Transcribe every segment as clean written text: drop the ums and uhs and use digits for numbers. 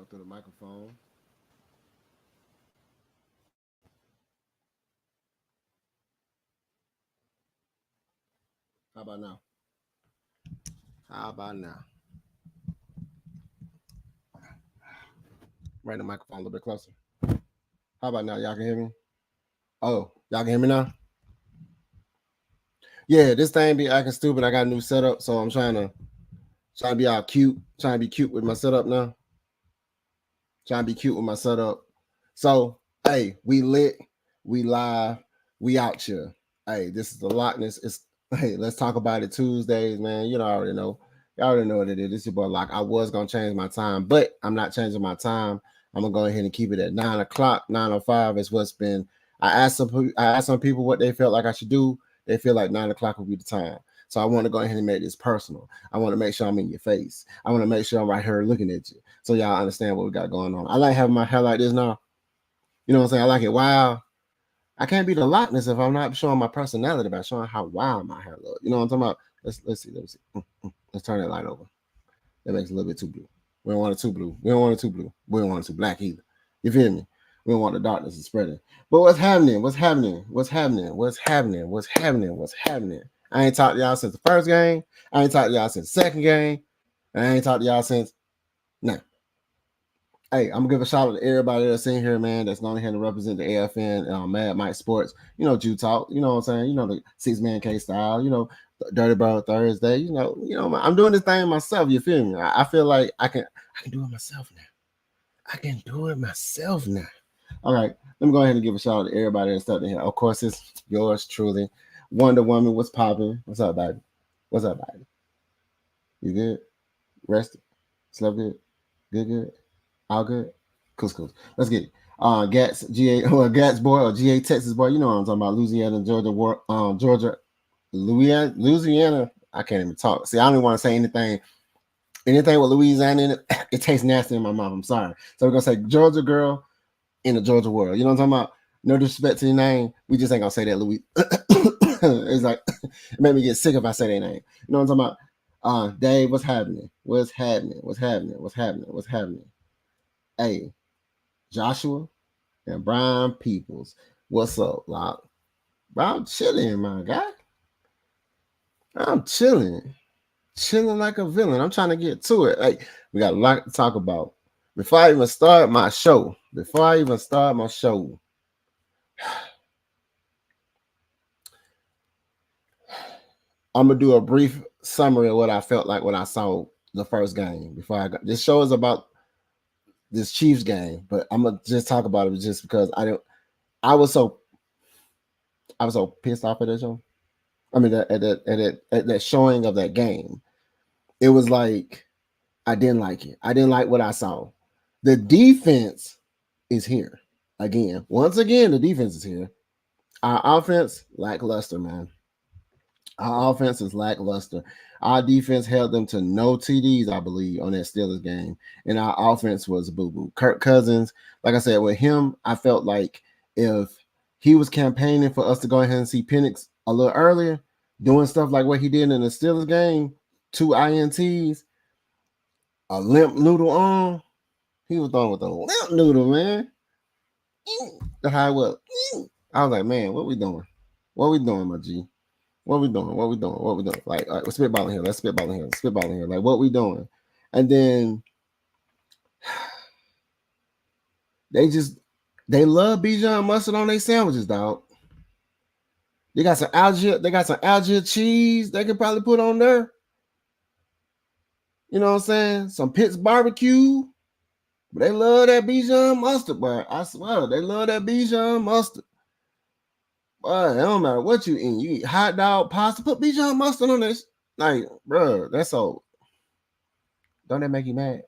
talk through the microphone. How about now? How about now? Bring the microphone a little bit closer. How about now? Y'all can hear me? Oh, y'all can hear me now? Yeah, this thing be acting stupid. I got a new setup, so I'm trying to be all cute. Trying to be cute with my setup now. Trying to be cute with my setup. So, hey, we lit, we live, we out here. Hey, this is the Lochness. Hey, let's talk about it Tuesdays, man. You know, I already know. Y'all already know what it is. This is your boy Lock. I was gonna change my time, but I'm not changing my time. I'm gonna go ahead and keep it at 9 o'clock. 9:05 is what's been. I asked some people what they felt like I should do. They feel like 9 o'clock will be the time. So I want to go ahead and make this personal. I want to make sure I'm in your face. I want to make sure I'm right here looking at you, so y'all understand what we got going on. I like having my hair like this now. You know what I'm saying? I like it wild. I can't be the Lochness if I'm not showing my personality by showing how wild my hair looks. You know what I'm talking about? Let's see. Let's turn that light over. That makes it a little bit too blue. We don't want it too blue. We don't want it too blue. We don't want it too black either. You feel me? We don't want the darkness to spreading. But what's happening? What's happening? What's happening? What's happening? What's happening? What's happening? I ain't talked to y'all since the first game. I ain't talked to y'all since the second game. And I ain't talked to y'all since now. Hey, I'm gonna give a shout out to everybody that's in here, man. That's going here to represent the AFN, Mad Mike Sports. You know, Jew Talk. You know what I'm saying? You know the 6-man K style. You know, Dirty Bro Thursday. You know. I'm doing this thing myself. You feel me? I feel like I can do it myself now. I can do it myself now. All right, let me go ahead and give a shout out to everybody that's up in here. Of course, it's yours truly, Wonder Woman. What's popping? What's up, baby? What's up, baby? You good? Rested? Slept good? Good? All good? Cool. Let's get it. Gats, GA, or Gats boy, or GA Texas boy. You know what I'm talking about. Louisiana, Georgia, Louisiana. I can't even talk. See, I don't even want to say anything with Louisiana in it. It tastes nasty in my mouth. I'm sorry. So we're gonna say Georgia girl in the Georgia world. You know what I'm talking about? No disrespect to your name. We just ain't gonna say that, Louis. It's like it made me get sick if I say their name. You know what I'm talking about? Dave, what's happening? What's happening? Hey, Joshua and Brian Peoples. What's up, Lock? Bro, I'm chilling, my guy. I'm chilling like a villain. I'm trying to get to it. Like, we got a lot to talk about. Before I even start my show, I'm gonna do a brief summary of what I felt like when I saw the first game. This show is about this Chiefs game, but I'm gonna just talk about it just because I was so pissed off at that show. I mean, at that showing of that game, it was like I didn't like it. I didn't like what I saw. The defense is here again. Once again, the defense is here. Our offense lackluster, man. Our offense is lackluster. Our defense held them to no TDs, I believe, on that Steelers game. And our offense was boo-boo. Kirk Cousins, like I said, with him, I felt like if he was campaigning for us to go ahead and see Penix a little earlier, doing stuff like what he did in the Steelers game, 2 INTs, a limp noodle on, he was throwing with a limp noodle, man. The high up. I was like, man, what we doing? What we doing, my G? What we doing? Like, all right, we're spitballing here. Let's spitballing here. Like, what we doing? And then they love Bijan mustard on their sandwiches, dog. They got some Algier cheese they could probably put on there. You know what I'm saying? Some Pitts barbecue. But they love that Bijan mustard, bro. I swear, they love that Bijan mustard. Boy, it don't matter what you eat. You eat hot dog, pasta, put Bijan mustard on this. Like, bro, that's so. Don't that make you mad?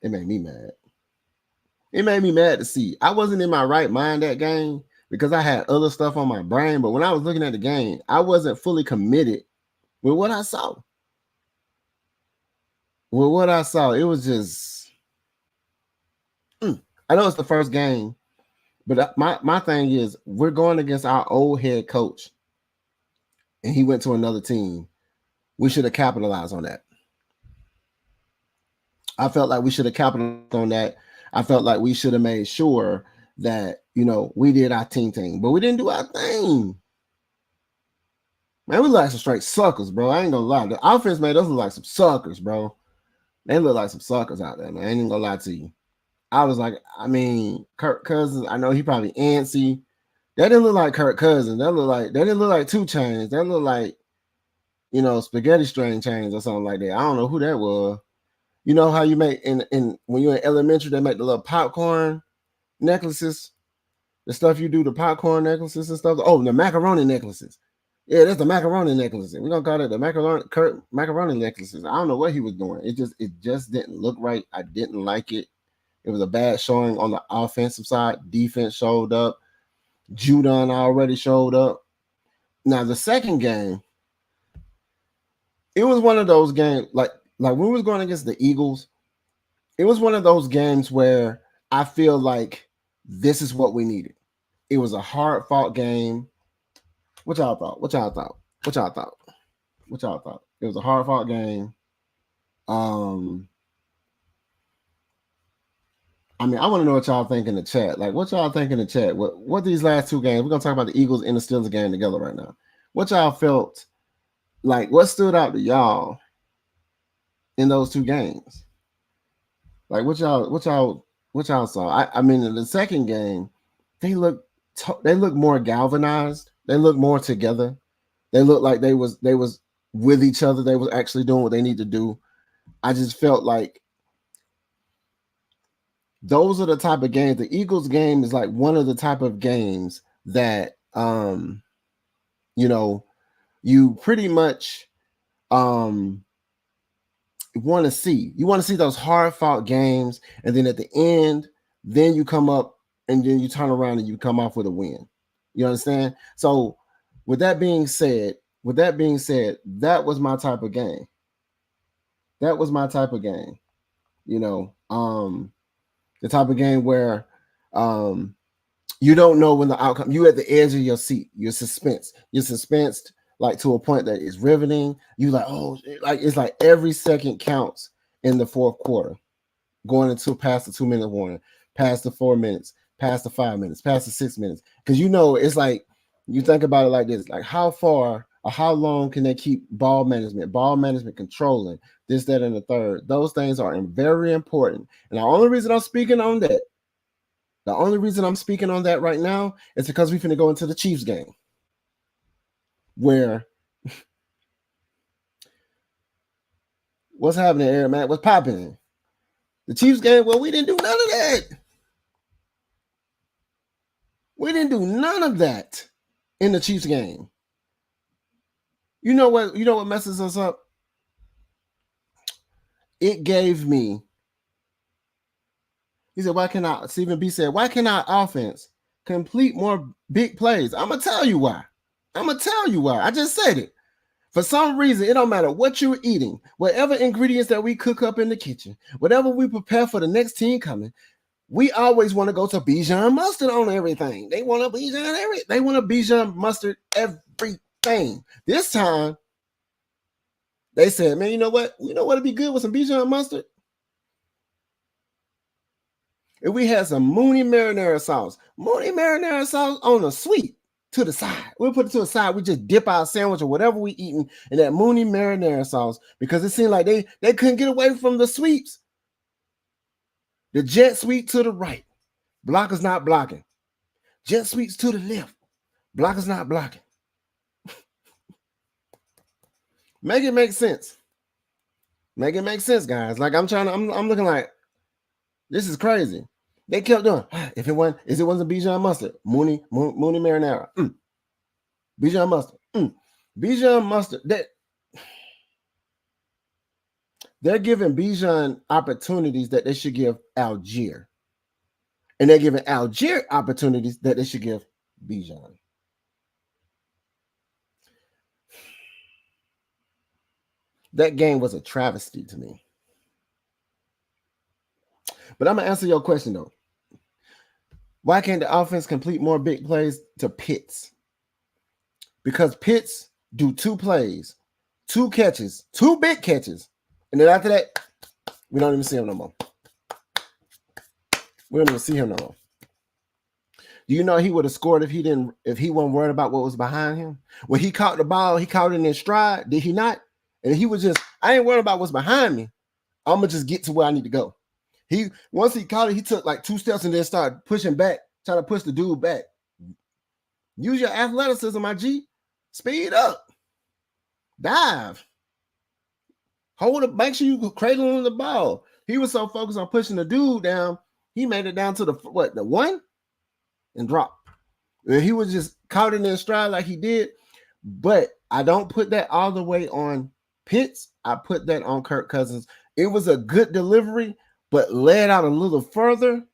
It made me mad. It made me mad to see. I wasn't in my right mind that game because I had other stuff on my brain. But when I was looking at the game, I wasn't fully committed with what I saw. It was just. I know it's the first game. But my thing is, we're going against our old head coach, and he went to another team. We should have capitalized on that. I felt like we should have capitalized on that. I felt like we should have made sure that, we did our thing, but we didn't do our thing. Man, we look like some straight suckers, bro. I ain't gonna lie. The offense made us look like some suckers, bro. They look like some suckers out there, man. I ain't gonna lie to you. I was like, Kirk Cousins, I know he probably antsy. That didn't look like Kirk Cousins. That didn't look like 2 Chainz. That looked like, spaghetti string chains or something like that. I don't know who that was. You know how you make in when you're in elementary, they make the little popcorn necklaces, the stuff you do, the popcorn necklaces and stuff. Oh, the macaroni necklaces. Yeah, that's the macaroni necklaces. We're gonna call it the macaroni necklaces. I don't know what he was doing. It just didn't look right. I didn't like it. It was a bad showing on the offensive side. Defense showed up. Judon already showed up. Now the second game, it was one of those games like when we was going against the Eagles. It was one of those games where I feel like this is what we needed. It was a hard-fought game. What y'all thought? It was a hard-fought game. I want to know what y'all think in the chat. Like, what y'all think in the chat? What these last 2 games? We're gonna talk about the Eagles and the Steelers game together right now. What y'all felt like? What stood out to y'all in those 2 games? Like, what y'all saw? In the second game, they look more galvanized. They look more together. They look like they was with each other. They was actually doing what they need to do. I just felt like those are the type of games. The Eagles game is like one of the type of games that you pretty much want to see. You want to see those hard-fought games, and then at the end, then you come up and then you turn around and you come off with a win. You understand? So with that being said, that was my type of game. The type of game where you don't know when the outcome. You at the edge of your seat. You're suspensed like to a point that is riveting. You like, it's like every second counts in the fourth quarter, going into past the 2-minute warning, past the 4 minutes, past the 5 minutes, past the 6 minutes. Because it's like you think about it like this: like how far or how long can they keep ball management controlling this, that, and the third? Those things are very important. And the only reason I'm speaking on that right now is because we're finna go into the Chiefs game, where what's happening, Eric, man? What's popping? The Chiefs game, well, we didn't do none of that. We didn't do none of that in the Chiefs game. You know what messes us up? It gave me. He said, Stephen B said, why can our offense complete more big plays? I'm going to tell you why. I just said it. For some reason, it don't matter what you're eating, whatever ingredients that we cook up in the kitchen, whatever we prepare for the next team coming, we always want to go to Bijan mustard on everything. They want to Bijan mustard everything. This time, they said, man, you know what? It'd be good with some Bijan mustard? If we had some Mooney marinara sauce on a sweet to the side. We'll put it to the side. We just dip our sandwich or whatever we eating in that Mooney marinara sauce, because it seemed like they couldn't get away from the sweeps. The jet sweep to the right. Blockers not blocking. Jet sweeps to the left. Blockers not blocking. Make it make sense. Make it make sense, guys. Like I'm looking like, this is crazy. They kept doing. If it wasn't Bijan mustard, Mooney marinara, Bijan mustard, Bijan mustard. They're giving Bijan opportunities that they should give Algier, and they're giving Algier opportunities that they should give Bijan. That game was a travesty to me. But I'm going to answer your question, though. Why can't the offense complete more big plays to Pitts? Because Pitts do 2 plays, 2 catches, 2 big catches. And then after that, We don't even see him no more. We don't even see him no more. Do you know he would have scored if he wasn't worried about what was behind him? When he caught the ball, he caught it in stride. Did he not? And he was just, I ain't worried about what's behind me. I'm gonna just get to where I need to go. Once he caught it, he took like 2 steps and then started pushing back, trying to push the dude back. Use your athleticism, my G. Speed up. Dive. Hold it. Make sure you cradling the ball. He was so focused on pushing the dude down, he made it down to the 1 and dropped. And he was just caught in stride like he did. But I don't put that all the way on Pitts. I put that on Kirk Cousins. It was a good delivery, but led out a little further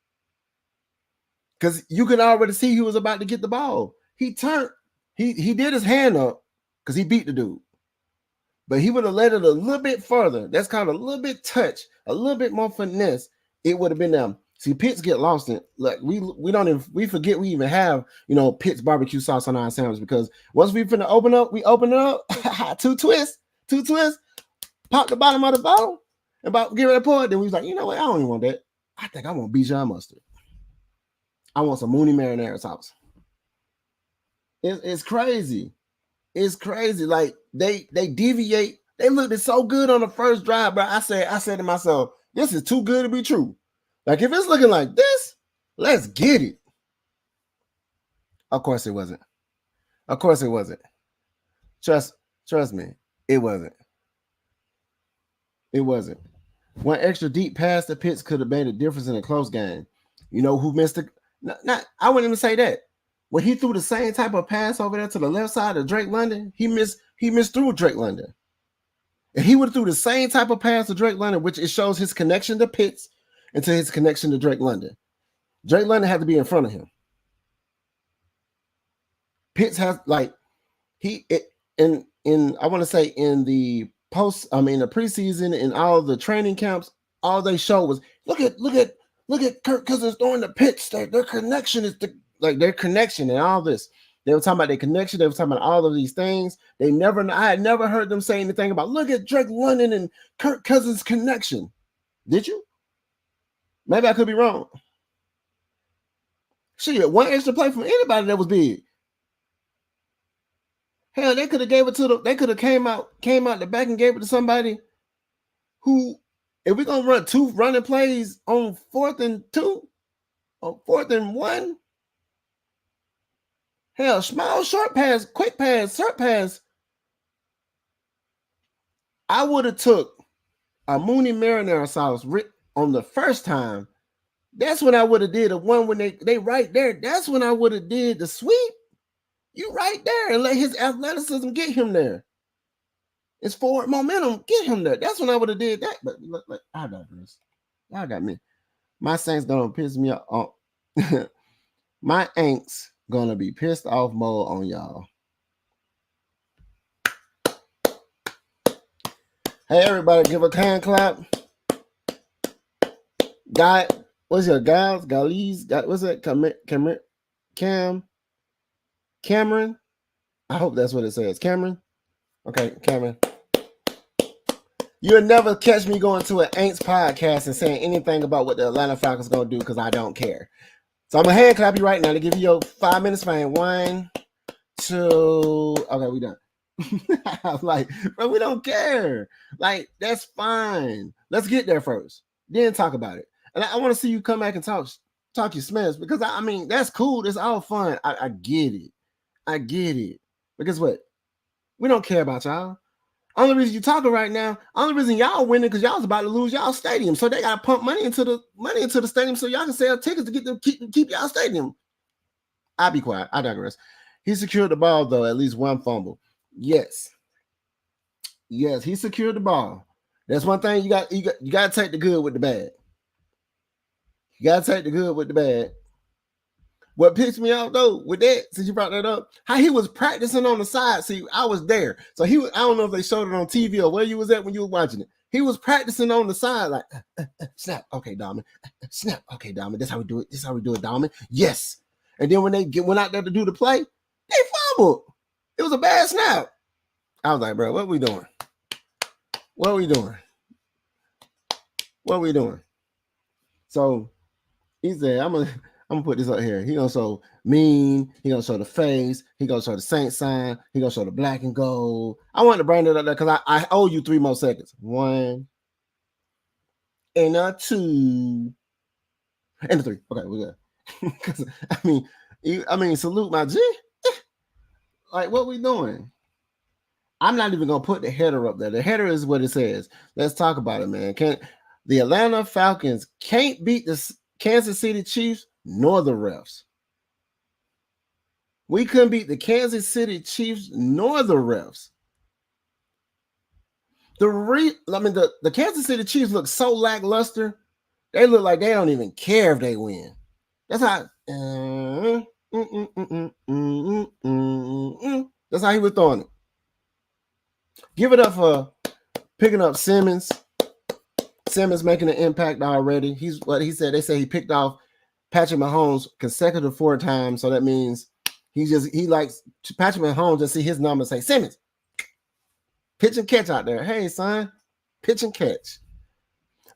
because you could already see he was about to get the ball. He turned. He did his hand up because he beat the dude. But he would have led it a little bit further. That's called a little bit touch, a little bit more finesse. It would have been them. See, Pitts get lost in like we forget we even have Pitts barbecue sauce on our sandwich because once we finna open it up, two twists, pop the bottom of the bottle, and about get ready to pour it. Then we was like, you know what? I don't even want that. I think I want Bichon mustard. I want some Mooney marinara sauce. It's crazy. It's crazy. Like they deviate. They looked so good on the first drive, bro. I said to myself, this is too good to be true. Like if it's looking like this, let's get it. Of course it wasn't. Of course it wasn't. Trust me, it wasn't. It wasn't. One extra deep pass to Pitts could have made a difference in a close game. You know who missed it? I wouldn't even say that. When he threw the same type of pass over there to the left side of Drake London, he missed through Drake London. And he would have threw the same type of pass to Drake London, which it shows his connection to Pitts and to his connection to Drake London. Drake London had to be in front of him. Pitts has I want to say in the preseason and all the training camps, all they showed was look at Kirk Cousins throwing the Pitts. Their connection is their connection and all this. They were talking about their connection. They were talking about all of these things. I had never heard them say anything about look at Drake London and Kirk Cousins' connection. Did you? Maybe I could be wrong. Shit, one extra play from anybody that was big. Hell, they could have gave it to they could have came out the back and gave it to somebody who, if we're gonna run 2 running plays on 4th and 2, on 4th and 1. Hell, small short pass, quick pass, short pass. I would have took a Mooney marinara sauce on the first time. That's when I would have did the one when they right there. That's when I would have did the sweep. You right there and let his athleticism get him there. It's forward momentum, get him there. That's when I would have did that. But look, I digress. Y'all got me. My Saints gonna piss me off. My Aints gonna be pissed off mode on y'all. Hey, everybody, give a hand clap. Guy, what's your guys? Galiz? What's that? Cameron? I hope that's what it says. Cameron? Okay, Cameron. You'll never catch me going to an Aints podcast and saying anything about what the Atlanta Falcons gonna do because I don't care. So I'm gonna hand clap you right now to give you your 5 minutes fame. 1, 2. Okay, we done. I'm like, bro, we don't care. Like, that's fine. Let's get there first. Then talk about it. And I want to see you come back and talk your smash because I mean that's cool. It's all fun. I get it. I get it. But guess what? We don't care about y'all. Only reason you talking right now, only reason y'all winning because y'all was about to lose y'all stadium. So they gotta pump money into the stadium so y'all can sell tickets to get them keep y'all stadium. I'll be quiet. I digress. He secured the ball though, at least 1 fumble. Yes, he secured the ball. That's one thing you got to take the good with the bad. You got to take the good with the bad. What pissed me off though with that, since you brought that up, how he was practicing on the side. See, I was there. So I don't know if they showed it on TV or where you was at when you were watching it. He was practicing on the side, like, snap. Okay, Diamond. Snap. Okay, Diamond. That's how we do it. This is how we do it, Diamond. Yes. And then when they went out there to do the play, they fumbled. It was a bad snap. I was like, bro, what we doing? What we doing? What are we doing? So he said, I'm gonna put this up here. He gonna show mean, he gonna show the face, he gonna show the Saint sign, he gonna show the black and gold. I want to bring it up there because I owe you 3 more seconds. 1 and a 2 and a 3. Okay, we're good. Because I mean, salute my G. Like, what we doing? I'm not even gonna put the header up there. The header is what it says. Let's talk about it, man. The Atlanta Falcons can't beat the Kansas City Chiefs nor the refs. We couldn't beat the Kansas City Chiefs nor the refs. The Kansas City Chiefs look so lackluster. They look like they don't even care if they win. That's how. That's how he was throwing it. Give it up for picking up Simmons. Simmons making an impact already. He's what he said. They say he picked off Patrick Mahomes consecutive 4 times. So that means he likes Patrick Mahomes to see his number say, Simmons, pitch and catch out there. Hey, son, pitch and catch.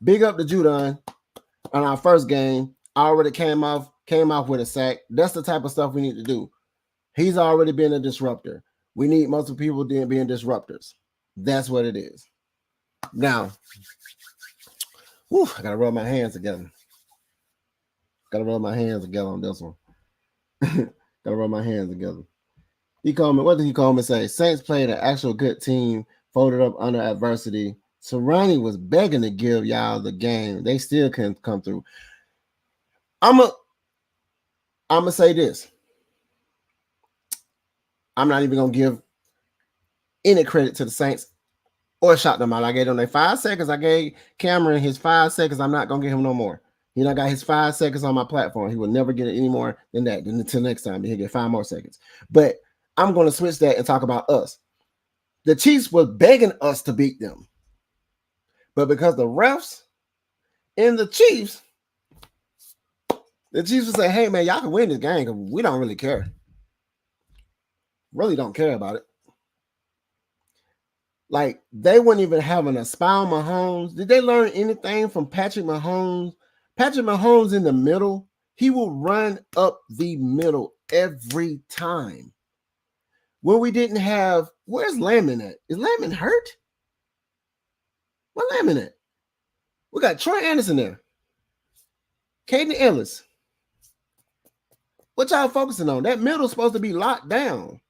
Big up to Judon on our first game. Already came off with a sack. That's the type of stuff we need to do. He's already been a disruptor. We need multiple people being disruptors. That's what it is. Now, I gotta rub my hands together. Gotta rub my hands together on this one. Gotta rub my hands together. What did he call me? Say Saints played an actual good team, folded up under adversity. Sirianni was begging to give y'all the game. They still couldn't come through. I'm gonna say this. I'm not even gonna give any credit to the Saints or shout them out. I gave them their 5 seconds. I gave Cameron his 5 seconds. I'm not gonna give him no more. He done got his 5 seconds on my platform. He will never get it any more than that. Then until next time, he'll get 5 more seconds. But I'm gonna switch that and talk about us. The Chiefs were begging us to beat them, but because the refs and the Chiefs would say, "Hey man, y'all can win this game because we don't really care. Really don't care about it." Like, they weren't even having a spy on Mahomes. Did they learn anything from Patrick Mahomes? Patrick Mahomes in the middle, he will run up the middle every time. When we didn't have, where's Lamon at? Is Lamon hurt? Where Lamon at? We got Troy Anderson there. Caden Ellis. What y'all focusing on? That middle's supposed to be locked down.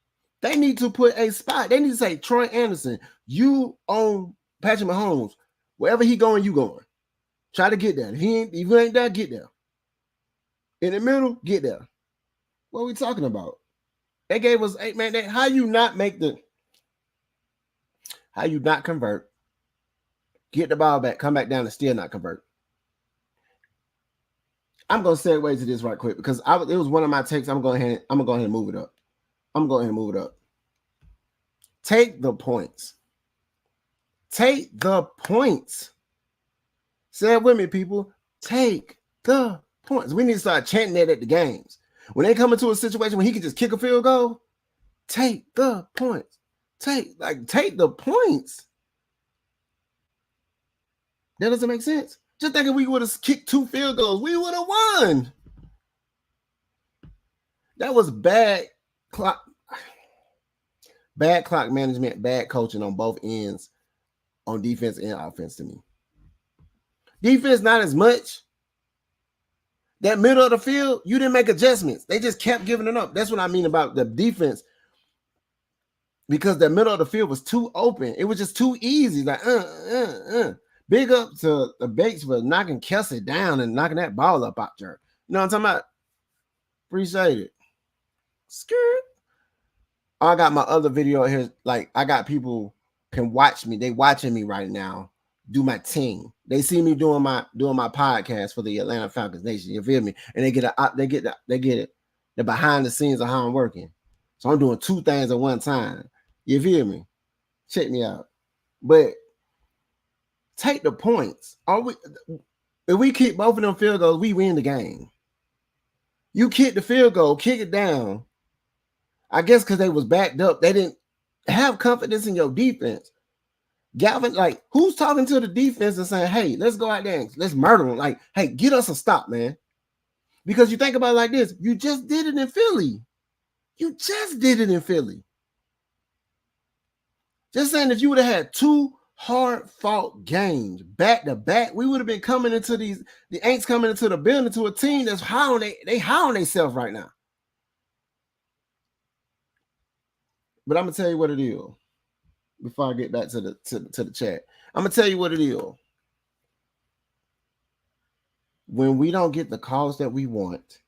They need to put a spot. They need to say, Troy Anderson, you own Patrick Mahomes. Wherever he going, you going. Try to get there. If you ain't there, get there. In the middle, get there. What are we talking about? They gave us 8 man. How you not convert, get the ball back, come back down and still not convert? I'm gonna segue to this right quick because it was one of my takes. I'm gonna go ahead and move it up. Take the points. Take the points. Say it with me, people. Take the points. We need to start chanting that at the games. When they come into a situation where he can just kick a field goal, take the points. Take the points. That doesn't make sense. Just think if we would have kicked 2 field goals, we would have won. That was bad clock management, bad coaching on both ends, on defense and offense to me. Defense, not as much. That middle of the field, you didn't make adjustments. They just kept giving it up. That's what I mean about the defense. Because the middle of the field was too open. It was just too easy. Like, Big up to the Bates for knocking Kelsey down and knocking that ball up out there. You know what I'm talking about? Appreciate it. Skirt. I got my other video here. Like, I got people can watch me. They watching me right now do my team. They see me doing my podcast for the Atlanta Falcons Nation. You feel me? And they get it. The behind the scenes of how I'm working. So I'm doing 2 things at one time. You feel me? Check me out. But take the points. If we kick both of them field goals, we win the game. You kick the field goal, kick it down. I guess because they was backed up, they didn't have confidence in your defense. Galvin, like, who's talking to the defense and saying, hey, let's go out there and let's murder them? Like, hey, get us a stop, man. Because you think about it like this, you just did it in Philly. You just did it in Philly. Just saying, if you would have had 2 hard-fought games back to back, we would have been coming into the Aints coming into the building to a team that's high on themselves right now. But I'm gonna tell you what it is. Before I get back to the chat, I'm gonna tell you what it is. When we don't get the calls that we want,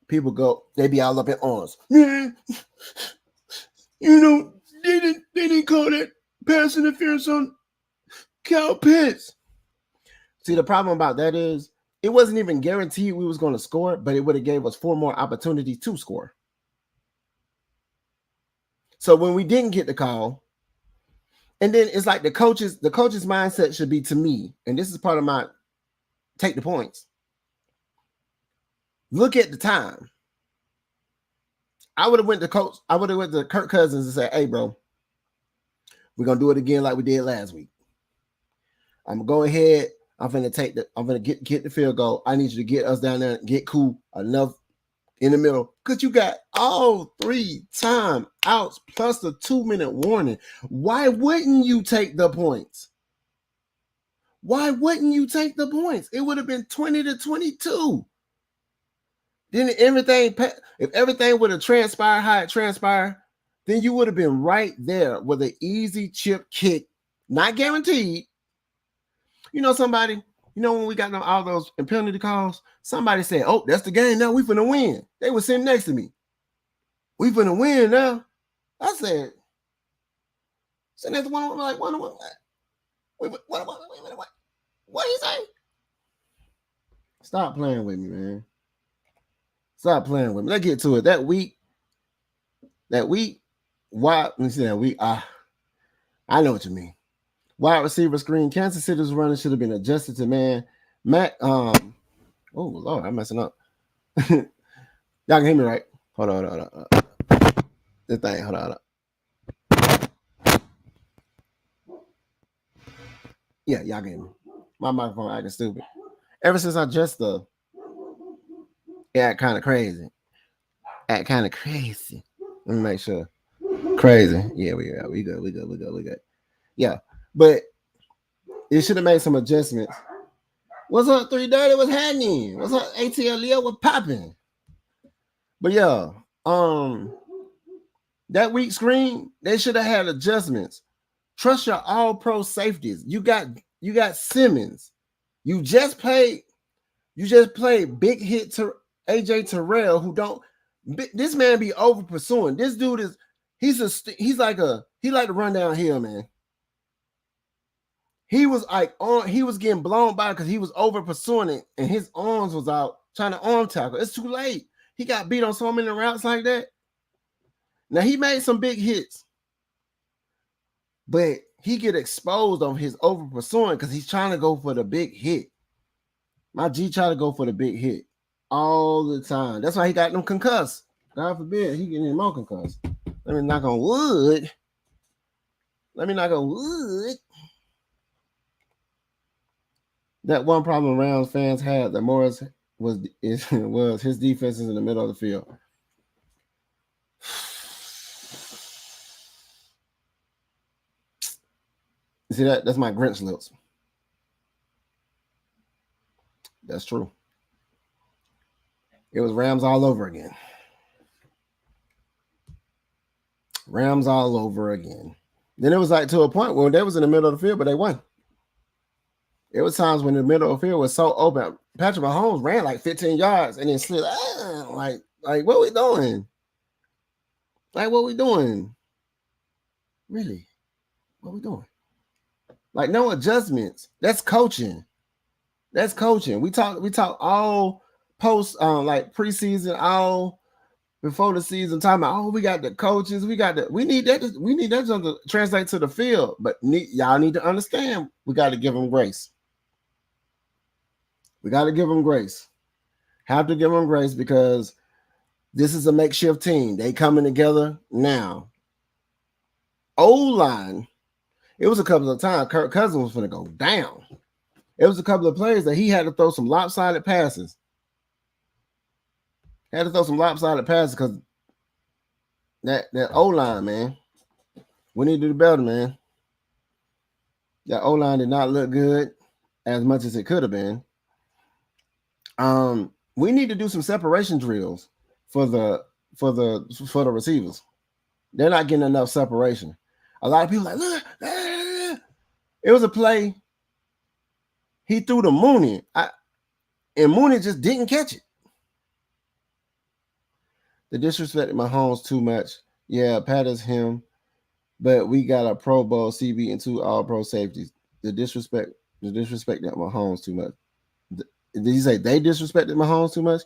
people they be all up in arms. Man, they didn't call that pass interference on Cal Pitts. See, the problem about that is it wasn't even guaranteed we was going to score, but it would have gave us 4 more opportunities to score. So when we didn't get the call, and then it's like the coach's mindset should be, to me, and this is part of my take the points. Look at the time. I would have went to Kirk Cousins and said, hey, bro, we're going to do it again like we did last week. I'm going to go ahead. I'm going to get the field goal. I need you to get us down there and get cool enough in the middle, because you got all 3 time outs plus the 2-minute warning. Why wouldn't you take the points? Why wouldn't you take the points? It would have been 20-22. Then if everything would have transpired how it transpired, then you would have been right there with an easy chip kick, not guaranteed. When we got all those penalty calls, somebody said, oh, that's the game now. We finna win. They were sitting next to me. We finna win now. I said, sitting at the one, like, what do you say? Stop playing with me, man. Stop playing with me. Let's get to it. That week, why? Let me see that week. I know what you mean. Wide receiver screen. Kansas City's running should have been adjusted to man. Oh Lord, I'm messing up. Y'all can hear me, right? Hold on. This thing, hold on. Yeah, y'all can hear me. My microphone acting stupid. Ever since I adjusted it act kind of crazy. Let me make sure. Crazy. Yeah, we good. Yeah. But it should have made some adjustments. What's up, 330? What's happening? What's up, ATL Leo? What's popping? But yeah, that weak screen, they should have had adjustments. Trust your all-pro safeties. You got Simmons. You just played big hit to AJ Terrell, who don't. This man be over pursuing. This dude is he like to run downhill, man. He was getting blown by because he was over pursuing it, and his arms was out trying to arm tackle. It's too late. He got beat on so many routes like that. Now he made some big hits, but he get exposed on his over pursuing because he's trying to go for the big hit. My G try to go for the big hit all the time. That's why he got them concussed. God forbid he getting more concussed. Let me knock on wood. That one problem Rams fans had that Morris was his defense is in the middle of the field. You see that? That's my Grinch lips. That's true. It was Rams all over again. Then it was like to a point where they was in the middle of the field, but they won. It was times when the middle of the field was so open. Patrick Mahomes ran like 15 yards and then slid. Like what we doing? Really? What we doing? Like no adjustments. That's coaching. We talk all post like preseason, all before the season, talking about we got the coaches, we need that to translate to the field. But y'all need to understand, we got to give them grace. Have to give them grace because this is a makeshift team. They coming together now. O-line, It was a couple of times Kirk Cousins was going to go down. It was a couple of plays that he had to throw some lopsided passes. Had to throw some lopsided passes because that O-line, man. We need to do better, man. That O-line did not look good as much as it could have been. We need to do some separation drills for the receivers. They're not getting enough separation. A lot of people are like, look, it was a play. He threw to Mooney, and Mooney just didn't catch it. The disrespect Mahomes too much. Yeah, Pat is him, but we got a Pro Bowl CB and 2 All-Pro safeties. The disrespect that Mahomes too much. Did you say they disrespected Mahomes too much?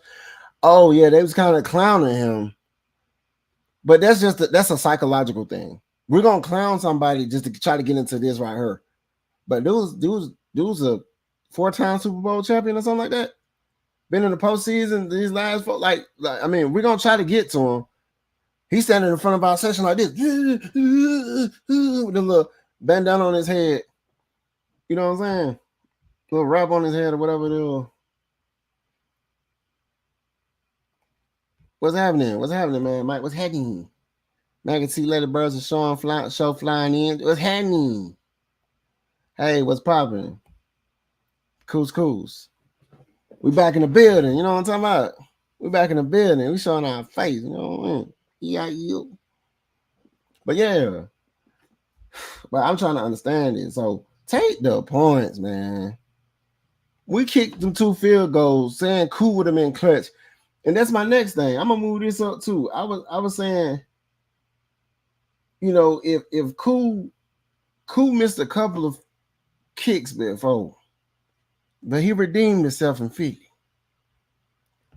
Oh yeah, they was kind of clowning him. But that's a psychological thing. We're gonna clown somebody just to try to get into this right here. But dude's a 4-time Super Bowl champion or something like that. Been in the postseason these last 4. Like I mean, we're gonna try to get to him. He's standing in front of our session like this, with a little bandana on his head. You know what I'm saying? A little wrap on his head or whatever it is. What's happening? What's happening, man? Mike, what's happening? Man, I can see Lady Birds and show flying in. What's happening? Hey, what's popping? Coos. We back in the building. You know what I'm talking about? We back in the building. We showing our face. You know what I mean? Yeah. But yeah. But I'm trying to understand it. So take the points, man. We kicked them 2 field goals, saying Cool would have been clutch. And that's my next thing. I'm gonna move this up too. I was saying, you know, if Cool missed a couple of kicks before, but he redeemed himself in Philly.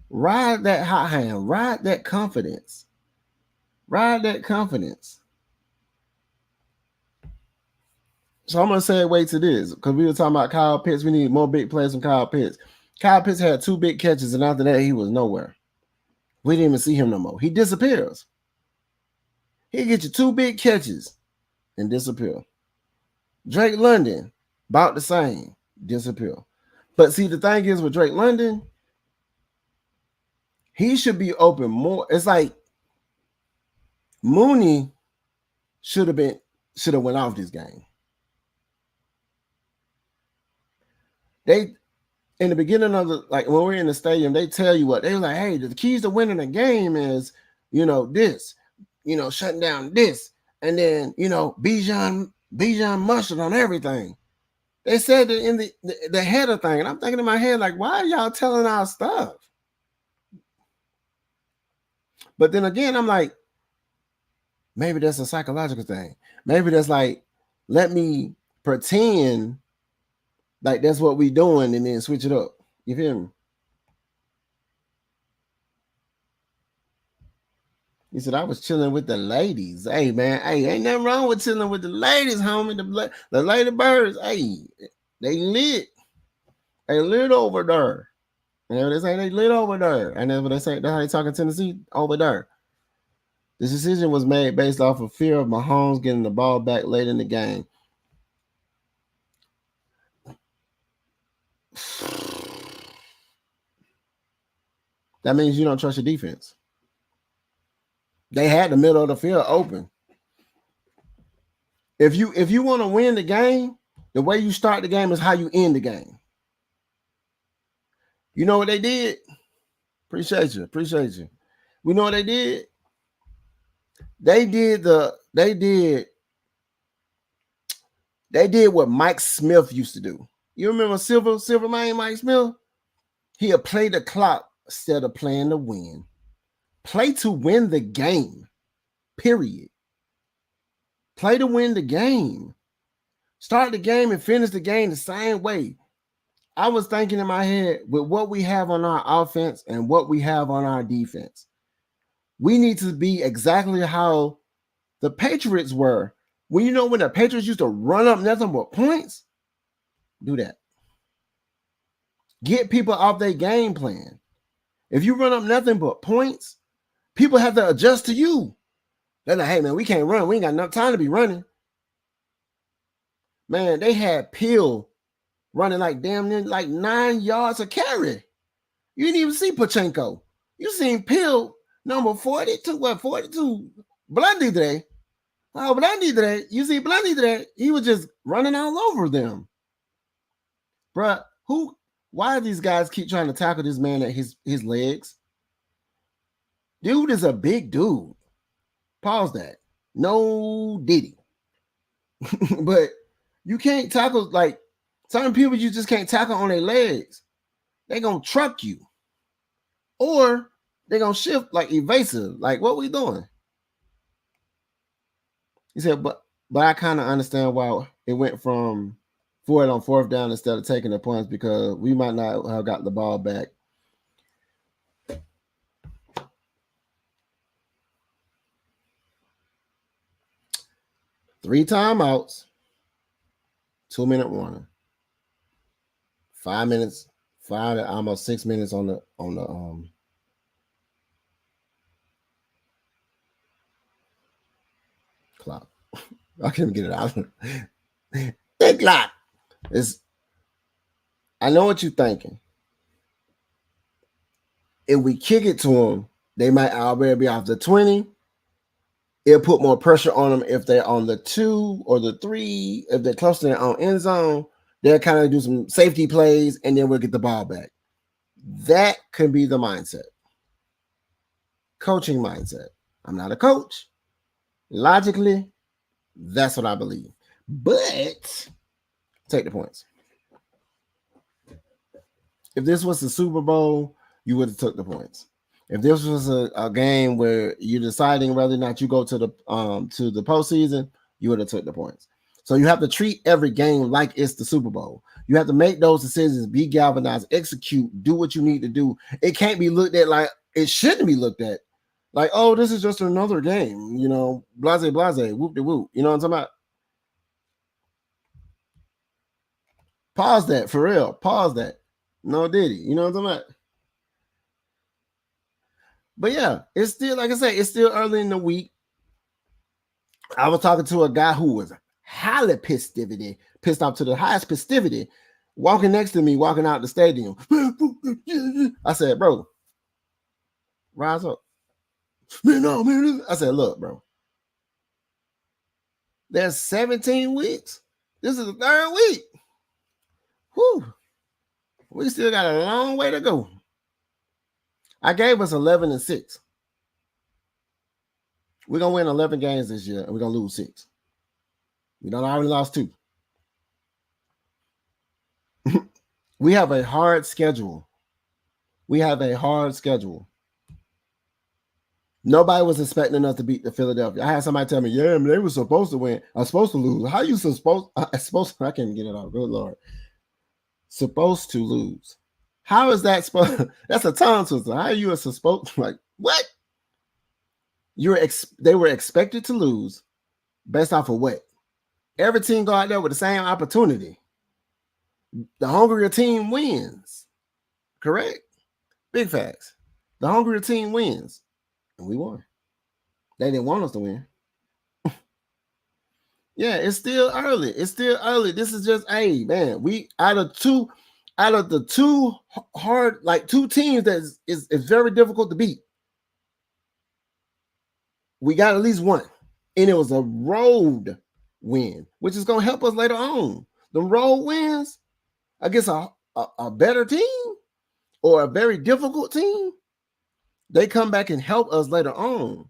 Ride that hot hand, ride that confidence. So I'm gonna segue to this because we were talking about Kyle Pitts. We need more big plays from Kyle Pitts. Kyle Pitts had 2 big catches, and after that, he was nowhere. We didn't even see him no more. He disappears. He get you 2 big catches and disappear. Drake London, about the same, disappear. But see, the thing is with Drake London, he should be open more. It's like Mooney should have went off this game. They in the beginning of when we're in the stadium, they tell you what they were like, hey, the keys to winning a game is, this, shutting down this, and then Bijan mustard on everything. They said that in the header thing, and I'm thinking in my head, like, why are y'all telling our stuff? But then again, I'm like, maybe that's a psychological thing. Maybe that's like, let me pretend like that's what we doing and then switch it up. You feel me? He said, I was chilling with the ladies. Hey, man. Hey, ain't nothing wrong with chilling with the ladies, homie. The lady birds. Hey, they lit. They lit over there. You know what they say? They lit over there. And that's what they say. That's how they talk in Tennessee, over there. This decision was made based off of fear of Mahomes getting the ball back late in the game. That means you don't trust your defense. They had the middle of the field open. If you want to win the game, the way you start the game is how you end the game. You know what they did? Appreciate you. We know what they did? They did what Mike Smith used to do. You remember Silverman Mike Smith? He'll play the clock instead of playing to win. Play to win the game, period. Play to win the game. Start the game and finish the game the same way. I was thinking in my head, with what we have on our offense and what we have on our defense, we need to be exactly how the Patriots were. When the Patriots used to run up nothing but points, do that. Get people off their game plan. If you run up nothing but points, people have to adjust to you. They're like, hey, man, we can't run. We ain't got enough time to be running. Man, they had Pill running like damn near like 9 yards a carry. You didn't even see Pachenko. You seen Pill number 42, 42, Blundy today. Oh, Blundy today. You see Blundy today. He was just running all over them. Bruh, why do these guys keep trying to tackle this man at his legs? Dude is a big dude. Pause that. No diddy. But you can't tackle, like, certain people you just can't tackle on their legs. They're going to truck you. Or they're going to shift like evasive. Like, what we doing? He said, but I kind of understand why it went from for it on fourth down instead of taking the points, because we might not have got the ball back. Three timeouts, 2-minute warning, 5 minutes, almost 6 minutes on the clock. I can't get it out. The clock. I know what you're thinking. If we kick it to them, they might already be off the 20. It'll put more pressure on them if they're on the 2 or the 3. If they're close to their own end zone, they'll kind of do some safety plays, and then we'll get the ball back. That could be the mindset. Coaching mindset. I'm not a coach. Logically, that's what I believe. But take the points. If this was the Super Bowl, you would have took the points. If this was a game where you're deciding whether or not you go to the postseason, you would have took the points. So you have to treat every game like it's the Super Bowl. You have to make those decisions, be galvanized, execute, do what you need to do. It can't be looked at like it shouldn't be looked at. Like, oh, this is just another game, blase, whoop de whoop. You know what I'm talking about? Pause that for real. Pause that. No diddy. You know what I'm talking about? But yeah, it's still, like I say, it's still early in the week. I was talking to a guy who was highly pissed off to the highest festivity, walking next to me, walking out the stadium. I said, bro, rise up. Man. I said, look, bro, there's 17 weeks. This is the third week. Whew. We still got a long way to go. I gave us 11-6. We're going to win 11 games this year, and we're going to lose 6. We done already lost 2. We have a hard schedule. Nobody was expecting us to beat the Philadelphia. I had somebody tell me, yeah, they were supposed to win. I'm supposed to lose. How you supposed to? I can't get it out. Good Lord. Supposed to lose. How is that supposed? That's a tongue twister. How are you supposed? Like, what? They were expected to lose based off of what? Every team go out there with the same opportunity. The hungrier team wins. Correct? Big facts. The hungrier team wins. And we won. They didn't want us to win. Yeah, it's still early. This is just, hey, man, we out of the two hard, like 2 teams that is very difficult to beat. We got at least one. And it was a road win, which is going to help us later on. The road wins against a better team or a very difficult team, they come back and help us later on.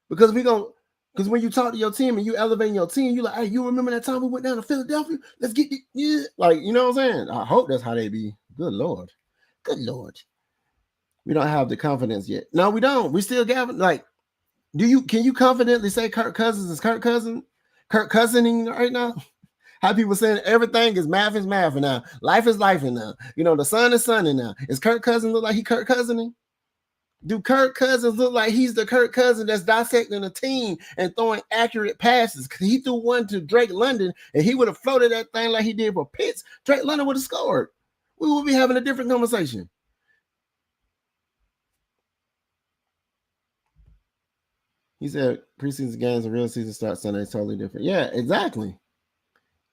Because when you talk to your team and you elevating your team, you like, hey, you remember that time we went down to Philadelphia? Let's get like, you know what I'm saying? I hope that's how they be. Good Lord. We don't have the confidence yet. No, we don't. We still got, like, can you confidently say Kirk Cousins is Kirk Cousining right now? How people saying everything is math now. Life is life now. The sun is sunning now. Is Kirk Cousins look like he Kirk Cousining? Do Kirk Cousins look like he's the Kirk Cousins that's dissecting a team and throwing accurate passes? Because he threw one to Drake London and he would have floated that thing like he did for Pitts. Drake London would have scored. We would be having a different conversation. He said preseason games and real season start Sunday is totally different. Yeah, exactly.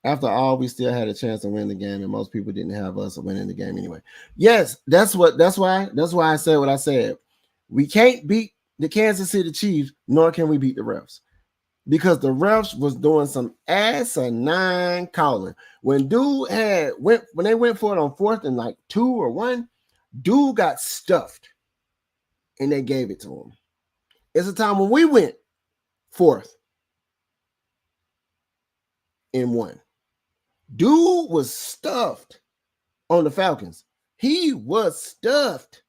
After all, we still had a chance to win the game, and most people didn't have us winning the game anyway. Yes, that's why I said what I said. We can't beat the Kansas City Chiefs, nor can we beat the refs. Because the refs was doing some asinine calling. When when they went for it on 4th and like 2 or 1, dude got stuffed and they gave it to him. It's a time when we went 4th and 1. Dude was stuffed on the Falcons. He was stuffed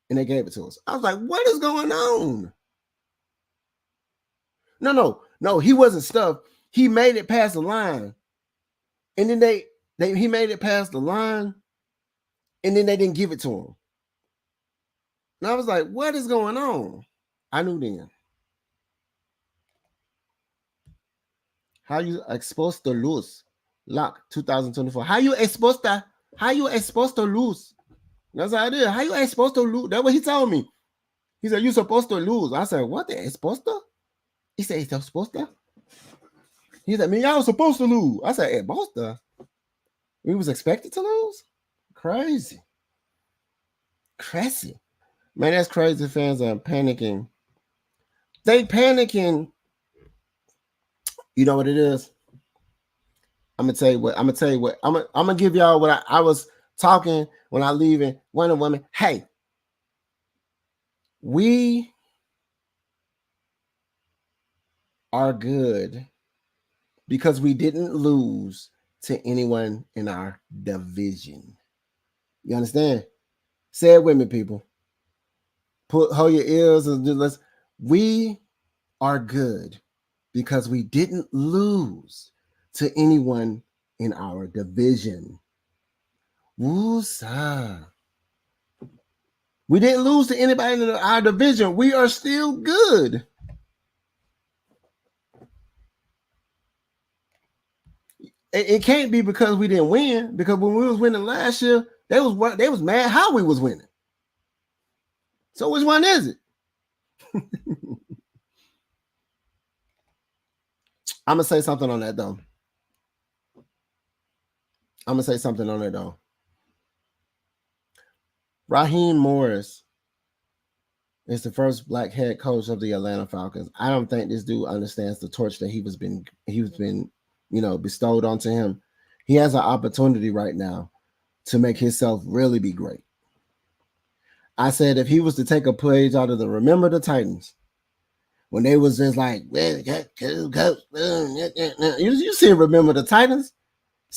and they gave it to us. I was like, what is going on? No, he wasn't stuffed. He made it past the line. And then he made it past the line. And then they didn't give it to him. And I was like, what is going on? I knew then. How you supposed to lose? Lock 2024. How you supposed to lose? That's how I did. How you supposed to lose? That's what he told me. He said, you supposed to lose. I said, what? They supposed to? He said, they're supposed to? He said, man, y'all was supposed to lose. I said, supposed to? We was expected to lose? Crazy. Man, that's crazy. Fans are panicking. They panicking. You know what it is? I'm gonna tell you what. I'm gonna give y'all what I was talking when I leaving one woman. Hey, we are good because we didn't lose to anyone in our division. You understand? Say it with me, people. Hold your ears and let's. We are good because we didn't lose to anyone in our division. Woo-sa. We didn't lose to anybody in our division. We are still good. It can't be because we didn't win. Because when we was winning last year, they was mad how we was winning. So which one is it? I'm gonna say something on that though. Raheem Morris is the first black head coach of the Atlanta Falcons. I don't think this dude understands the torch that he was been bestowed onto him. He has an opportunity right now to make himself really be great. I said if he was to take a page out of the Remember the Titans, when they was just like, you see, Remember the Titans?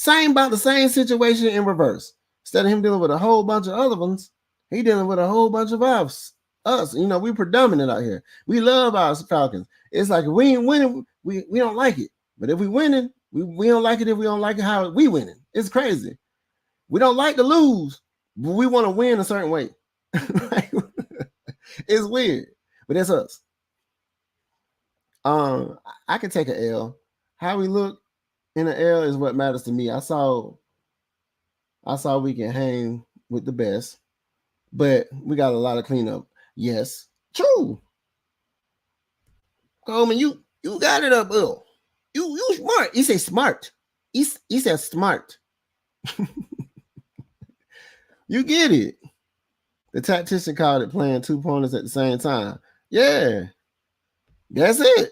About the same situation in reverse. Instead of him dealing with a whole bunch of other ones, he dealing with a whole bunch of us. We predominant out here. We love our Falcons. It's like if we ain't winning, we don't like it. But if we winning, we don't like it if we don't like it how we winning. It's crazy. We don't like to lose, but we want to win a certain way. It's weird, but it's us. I can take an L. How we look in the L is what matters to me. I saw we can hang with the best, but we got a lot of cleanup. Yes, true. Coleman, you got it up, Bill. You smart. He said smart. He said smart. You get it. The tactician called it playing two opponents at the same time. Yeah, that's it.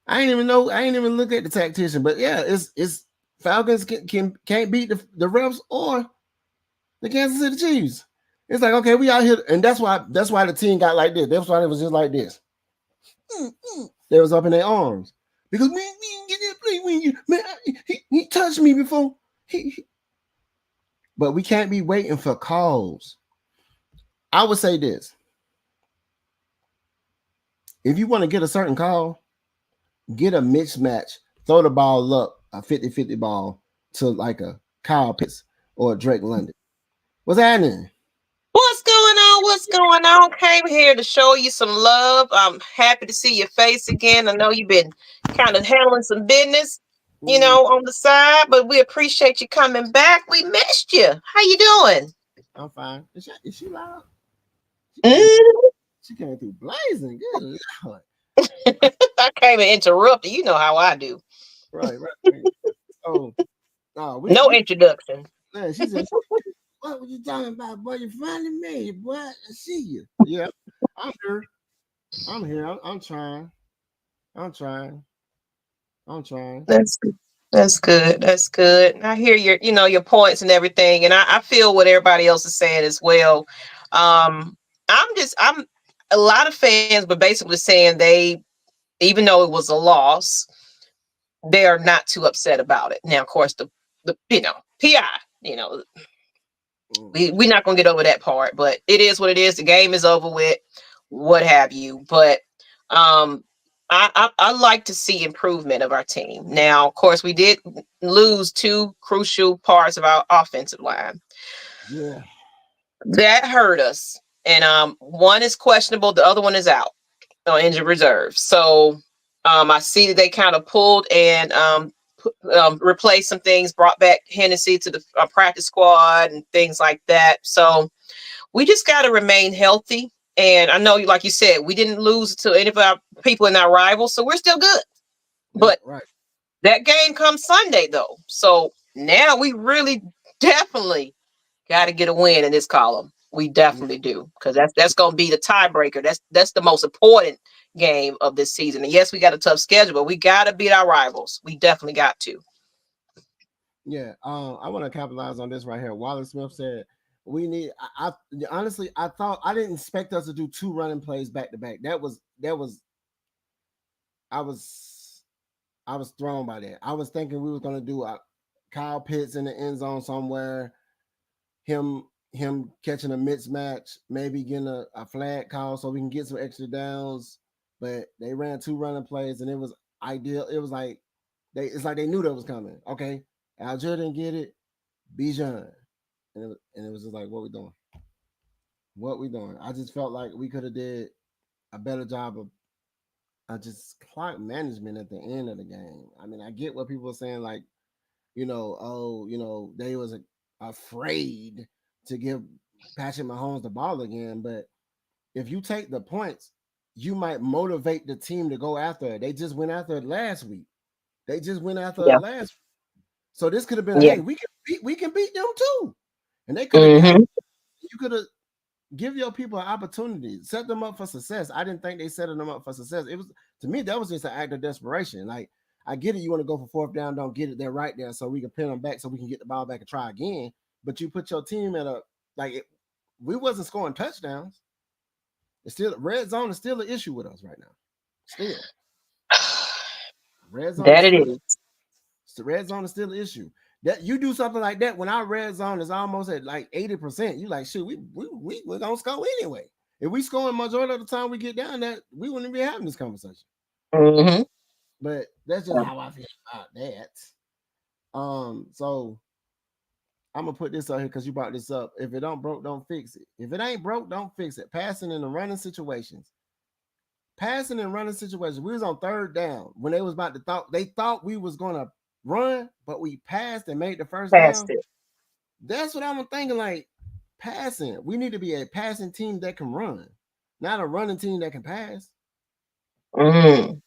I ain't even look at the tactician, but yeah, it's Falcons can't beat the refs or the Kansas City Chiefs. It's like, okay, we out here, and that's why the team got like this. That's why it was just like this. They was up in their arms because we didn't get that play. Man, he touched me before. But we can't be waiting for calls. I would say this. If you want to get a certain call, get a mismatch, throw the ball up, a 50-50 ball to like a Kyle Pitts or a Drake London. What's happening? What's going on? Came here to show you some love. I'm happy to see your face again. I know you've been kind of handling some business, on the side, but we appreciate you coming back. We missed you. How you doing? I'm fine. Is she loud? Mm-hmm. She came through blazing. Good Lord. I came and interrupted. You know how I do. Right. Oh, no, No introduction. yeah, she said, what were you talking about, boy? You finally made it, boy. I see you. Yeah, I'm here. I'm here. I'm trying. I'm trying. I'm trying. That's good. That's good. That's good. I hear your points and everything, and I feel what everybody else is saying as well. Um, I'm a lot of fans, but basically saying even though it was a loss, they are not too upset about it. Now, of course, the PI, you know, we're not gonna get over that part, but it is what it is. The game is over with, what have you. But um, I like to see improvement of our team. Now, of course, we did lose two crucial parts of our offensive line. Yeah. That hurt us. And one is questionable, the other one is out on injured reserve. So I see that they kind of pulled and replaced some things, brought back Hennessy to the practice squad and things like that. So we just got to remain healthy. And I know, like you said, we didn't lose to any of our people in our rivals, so we're still good. Yeah, But right. that game comes Sunday, though. So now we really definitely got to get a win in this column. We Yeah. definitely do, because that's going to be the tiebreaker. That's the most important game of this season. And yes, we got a tough schedule, but we got to beat our rivals. We definitely got to. Yeah. I want to capitalize on this right here. Wallace Smith said, we need I honestly I thought I didn't expect us to do two running plays back to back. That was I was I was thrown by that. I was thinking we were gonna do a Kyle Pitts in the end zone somewhere, him catching a mismatch, maybe getting a flag call so we can get some extra downs. But they ran two running plays and it was ideal. It was like it's like they knew that was coming. Okay, Algier didn't get it, Bijan. And it was just like, what we doing? What we doing? I just felt like we could have did a better job of just clock management at the end of the game. I mean, I get what people are saying, like, they was afraid to give Patrick Mahomes the ball again. But if you take the points, you might motivate the team to go after it. They just went after it last week. Yeah. So this could have been, Yeah. hey, we can beat them too. And they could have Mm-hmm. you could have give your people an opportunity, set them up for success. I didn't think they set them up for success. It was, to me, that was just an act of desperation. Like, I get it, you want to go for fourth down, don't get it there right there, so we can pin them back, so we can get the ball back and try again. But you put your team at we wasn't scoring touchdowns. It's still red zone is still an issue with us right now. Still, red zone is That it still is. the red zone is still an issue. That you do something like that when our red zone is almost at like 80%, you like, shit, we're gonna score anyway. If we scoring majority of the time we get down that, we wouldn't be having this conversation. Mm-hmm. But that's just how I feel about that. So I'm gonna put this out here because you brought this up. If it don't broke, don't fix it. If it ain't broke, don't fix it. Passing in the running situations. Passing and running situations. We was on third down when they was about to they thought we was gonna run, but we passed and made the first Past down. it. That's what I'm thinking. Like, passing. We need to be a passing team that can run, not a running team that can pass. Mm.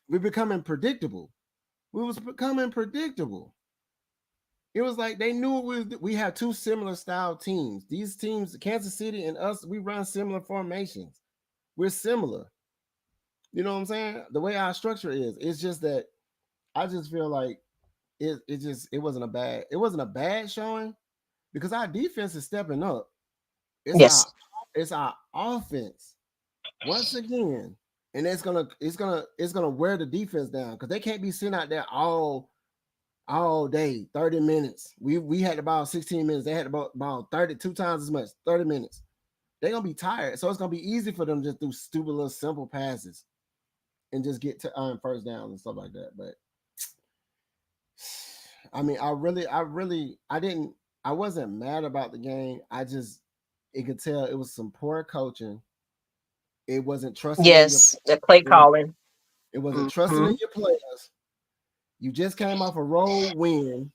We're becoming predictable. We was becoming predictable. It was like they knew we have two similar style teams. These teams, Kansas City and us, we run similar formations. We're similar. You know what I'm saying? The way our structure is. It's just that I just feel like it wasn't a bad showing because our defense is stepping up. It's our Yes. it's our offense once again, and it's gonna wear the defense down because they can't be sitting out there all day, 30 minutes. We had about 16 minutes. They had about 32 times as much, 30 minutes. They're gonna be tired, so it's gonna be easy for them to just do stupid little simple passes and just get to first downs and stuff like that. But I mean, I wasn't mad about the game. It could tell it was some poor coaching. It wasn't trusting in your Yes. That play it was calling. it wasn't trusting Mm-hmm. in your players. You just came off a road win.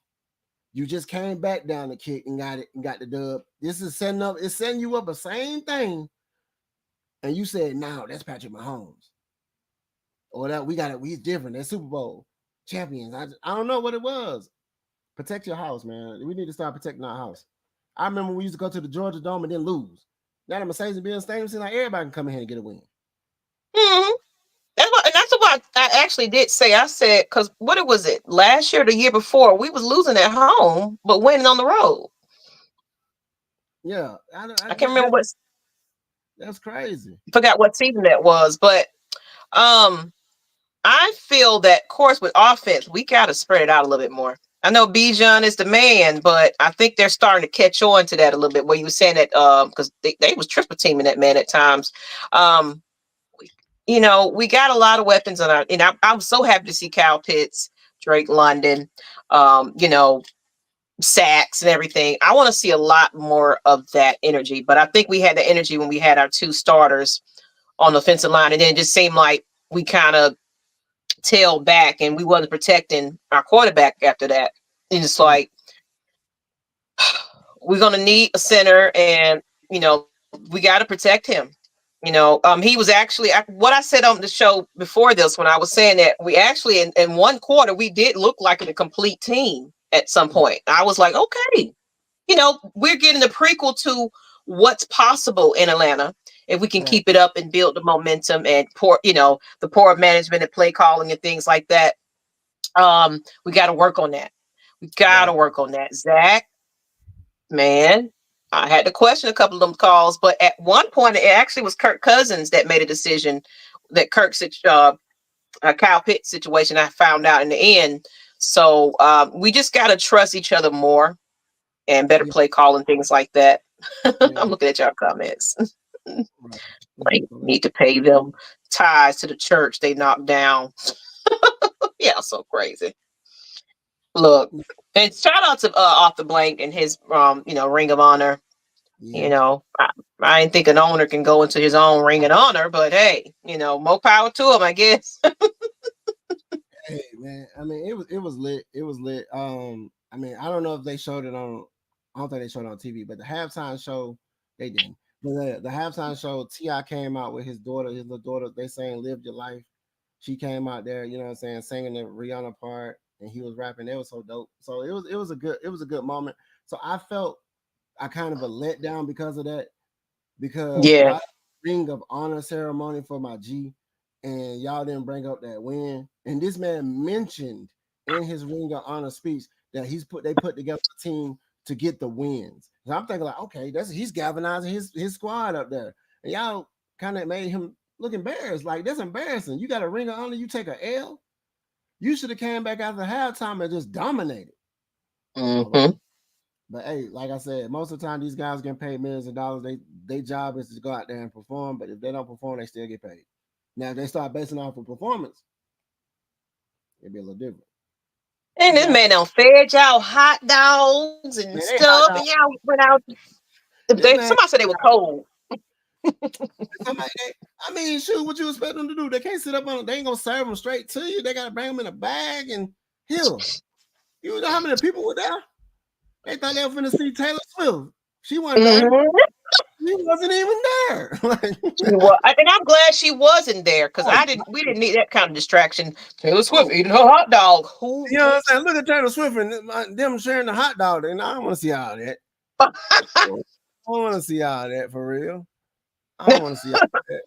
You just came back down the kick and got the dub. This is setting you up the same thing. And you said, no, that's Patrick Mahomes. Or that we got it, we's different. That's Super Bowl. champions. I don't know what it was. Protect your house, man. We need to start protecting our house. I remember we used to go to the Georgia Dome and then lose. Now the Mercedes-Benz Stadium seems like everybody can come in here and get a win. Mm-hmm. That's what I actually did say. I said, because what was it last year, or the year before, we was losing at home but winning on the road. Yeah, I can't remember what. That's crazy. Forgot what season that was, but I feel that, of course, with offense, we got to spread it out a little bit more. I know Bijan is the man, but I think they're starting to catch on to that a little bit. Where you were saying that because they was triple teaming that man at times. We got a lot of weapons on our. And I was so happy to see Kyle Pitts, Drake London, sacks and everything. I want to see a lot more of that energy. But I think we had the energy when we had our two starters on the offensive line, and then it just seemed like we kind of tailed back and we wasn't protecting our quarterback after that. And it's like we're gonna need a center, and we got to protect him. He was actually what I said on the show before this, when I was saying that we actually in one quarter we did look like a complete team at some point. I was like, okay, we're getting a prequel to what's possible in Atlanta if we can keep it up and build the momentum and the poor management and play calling and things like that. We got to work on that. We got to work on that. Zach, man, I had to question a couple of them calls, but at one point it actually was Kirk Cousins that made a decision that Kyle Pitts situation I found out in the end. So we just got to trust each other more and better play call and things like that. I'm looking at your comments. Like, need to pay them ties to the church they knocked down. Yeah, so crazy. Look, and shout out to Arthur Blank and his Ring of Honor. Yeah. I didn't think an owner can go into his own Ring of Honor, but hey, more power to him, I guess. Hey man, I mean it was lit. It was lit. I mean, I don't know if they showed it on. I don't think they showed it on TV, but the halftime show they didn't. But the halftime show, T.I. came out with his little daughter. They saying "Live Your Life." She came out there, you know what I'm saying, singing the Rihanna part, and he was rapping. It was so dope. So it was a good moment. So I felt I kind of a letdown because of that, because y'all Ring of Honor ceremony for my G, and y'all didn't bring up that win. And this man mentioned in his Ring of Honor speech that they put together a team to get the wins. So I'm thinking like, okay, he's galvanizing his squad up there, and y'all kind of made him look embarrassed. Like, that's embarrassing. You got a Ring of Honor, you take a L. You should have came back after halftime and just dominated. Mm-hmm. But hey, like I said, most of the time these guys get paid millions of dollars. Their job is to go out there and perform. But if they don't perform, they still get paid. Now, if they start basing off of performance, it'd be a little different. And this man done fed y'all hot dogs and stuff, and y'all went out. Somebody said they were cold. I mean, shoot, what you expect them to do? They can't sit up on it. They ain't gonna serve them straight to you. They gotta bring them in a bag and hill. You know how many people were there? They thought they were finna see Taylor Swift. She wasn't there. She wasn't even there. And I'm glad she wasn't there, because we didn't need that kind of distraction. Taylor Swift eating her hot dog. You know what I'm saying? Look at Taylor Swift and them sharing the hot dog. And I don't want to see all that. I don't want to see all that for real. I don't want to see all that.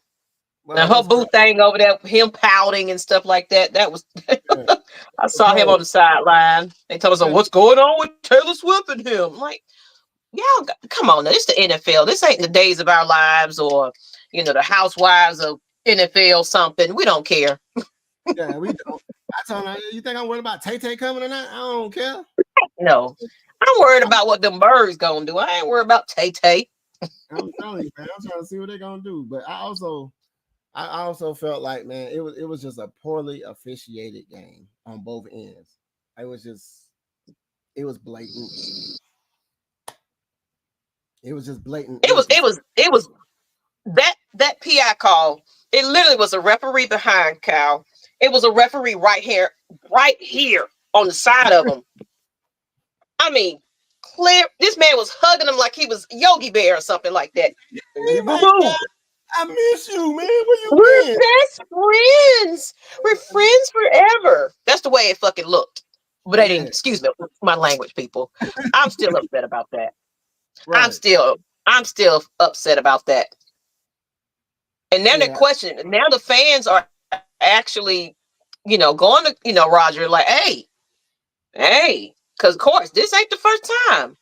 Now her boo thing over there, him pouting and stuff like that. That was I saw him on the sideline. They told us, what's going on with Taylor Swift and him? I'm like, y'all, come on now. This is the NFL. This ain't the Days of Our Lives or the Housewives of NFL something. We don't care. Yeah, we don't. I told her, you think I'm worried about Tay coming or not? I don't care. No. I'm worried about what them birds gonna do. I ain't worried about Tay. I'm telling you, man. I'm trying to see what they're gonna do. But I also felt like, man, it was just a poorly officiated game on both ends. It was blatant. It was just blatant. It was that PI call. It literally was a referee behind Kyle. It was a referee right here on the side of him. I mean, clear. This man was hugging him like he was Yogi Bear or something like that. I miss you, man. Where you We're been? best friends. We're friends forever. That's the way it fucking looked. But they didn't. Yeah, Excuse me, my language, people. I'm still upset about that. I'm right. still, I'm still upset about that. And now they're Yeah, questioning. Now the fans are actually, going to, Roger, like, hey, because of course this ain't the first time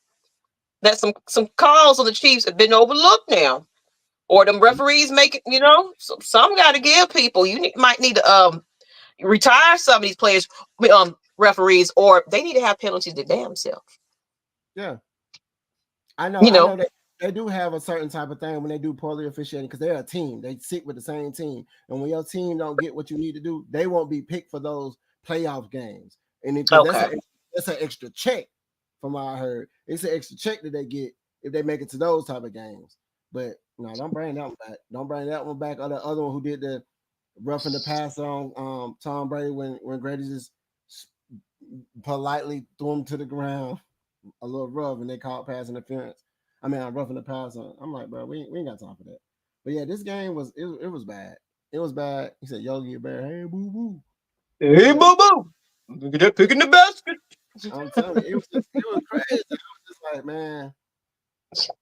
that some calls on the Chiefs have been overlooked now, or them referees make it. Some got to give people. Might need to retire some of these players, referees, or they need to have penalties to damn self. yeah. I know. You I know, know that they do have a certain type of thing when they do poorly officiating because they're a team. They sit with the same team, and when your team don't get what you need to do, they won't be picked for those playoff games. And because okay. that's an extra check, from what I heard, it's an extra check that they get if they make it to those type of games. But no, don't bring that one back. Don't bring that one back. Or the other one who did the roughing the pass on Tom Brady when Grady just politely threw him to the ground a little rough, and they called pass interference. I mean, I'm roughing the pass on. I'm like, bro, we ain't got time for that. But yeah, this game it was bad. It was bad. He said, Yogi Bear, hey boo boo. Hey, Yeah, boo boo, look at that pick in the basket. I'm telling you, it was crazy. I was just like, man.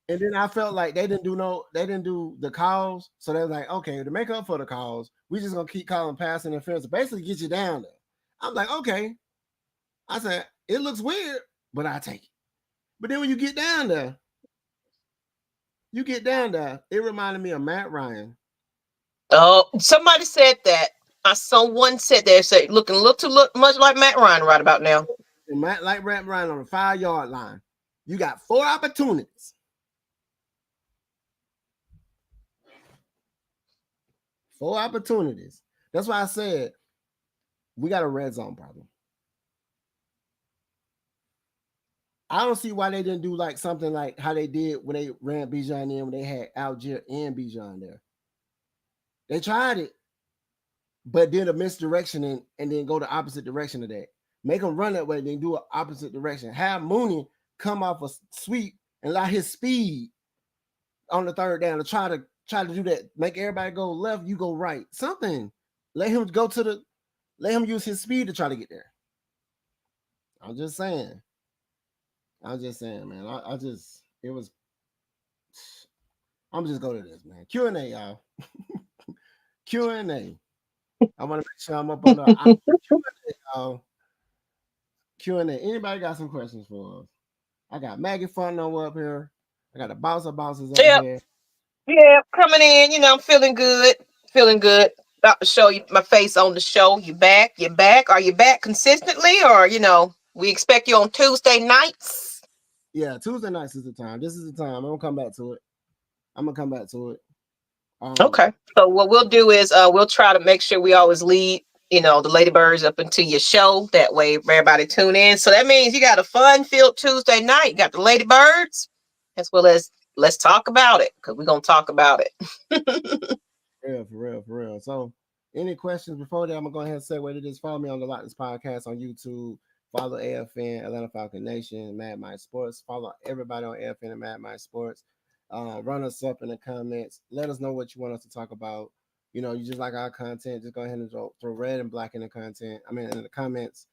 And then I felt like they didn't do the calls. So they was like, okay, to make up for the calls, we just gonna keep calling pass interference to basically get you down there. I'm like, okay. I said, it looks weird, but I take it. But then when you get down there, it reminded me of Matt Ryan. Oh, somebody said that. Someone said that. Say looking look much like Matt Ryan right about now. And Matt Ryan on the 5-yard line. You got 4 opportunities. 4 opportunities. That's why I said we got a red zone problem. I don't see why they didn't do like something like how they did when they ran Bijan in when they had Algier and Bijan there. They tried it, but did a misdirection and then go the opposite direction of that. Make them run that way, then do an opposite direction. Have Mooney come off a sweep and allow his speed on the third down to try to do that. Make everybody go left, you go right. Something. Let him let him use his speed to try to get there. I'm just saying. Man. I just it was I'm just go to this, man. Q&A, y'all. Q&A. I want to make sure I'm up on the Q&A, y'all. Q&A. Anybody got some questions for us? I got Maggie Fonno up here. I got the bouncers up Yep, here. yeah, coming in. I'm feeling good. Feeling good. About to show you my face on the show. You back? You back? Are you back consistently, or we expect you on Tuesday nights? Yeah, Tuesday nights is the time. This is the time. I'm gonna come back to it. Okay. So what we'll do is we'll try to make sure we always lead, the ladybirds up into your show. That way everybody tune in. So that means you got a fun-filled Tuesday night. You got the ladybirds, as well as let's talk about it, because we're gonna talk about it. For real. So any questions before that? I'm gonna go ahead and segue to this. Follow me on the Lochness Podcast on YouTube. Follow AFN, Atlanta Falcon Nation, Mad Mike Sports. Follow everybody on AFN and Mad Mike Sports. Run us up in the comments. Let us know what you want us to talk about. You just like our content. Just go ahead and throw red and black in the content. I mean, in the comments.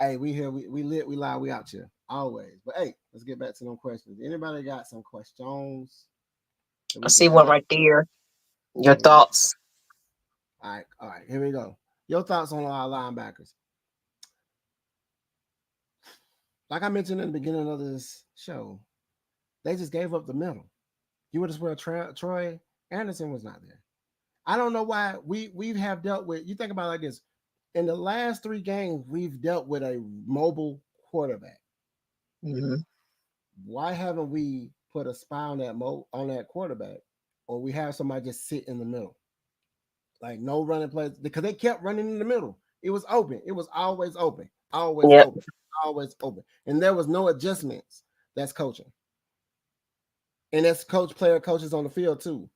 Hey, we here. We lit. We live. We out here always. But hey, let's get back to them questions. Anybody got some questions that I we can see one ask? right there. Your That we can. thoughts? All right. Here we go. Your thoughts on our linebackers? Like I mentioned in the beginning of this show, they just gave up the middle. You would have swear Troy Anderson was not there. I don't know why we have dealt with. You think about it like this: in the last 3 games, we've dealt with a mobile quarterback. Mm-hmm. Why haven't we put a spy on that quarterback, or we have somebody just sit in the middle, like no running plays because they kept running in the middle. It was open. It was always open. Always Yep. open. Always open. And there was no adjustments. That's coaching. And that's coaches on the field too.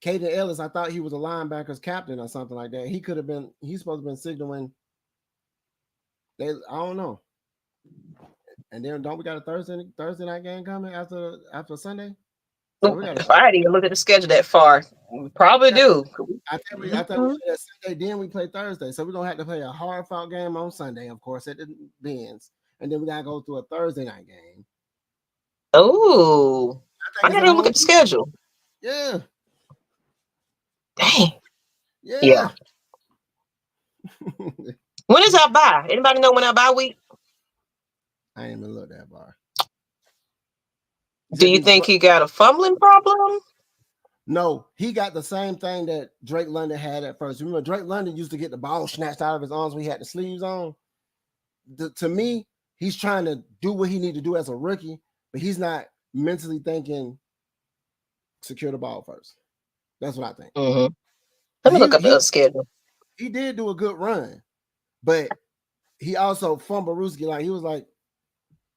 Caden Ellis, I thought he was a linebackers captain or something like that. He's supposed to have been signaling. I don't know. And then don't we got a Thursday night game coming after Sunday? So we got If I didn't even look at the schedule that far, we probably do. I think we Mhm. play that Sunday, then we play Thursday. So we're gonna have to play a hard fought game on Sunday, of course, at the Benz. And then we gotta go through a Thursday night game. Oh, I I think it's gotta a look whole at the schedule. yeah, Dang. yeah. Yeah. When is our bye? Anybody know when our bye week? I ain't even look that bar. You Do said you do the think first. he got a fumbling problem? No, he got the same thing that Drake London had at first. Remember, Drake London used to get the ball snatched out of his arms when he had the sleeves on. To me, he's trying to do what he need to do as a rookie, but he's not mentally thinking secure the ball first. That's what I think. Mm-hmm. Let me look up the schedule. He did do a good run, but he also fumbled Ruski. Like he was like,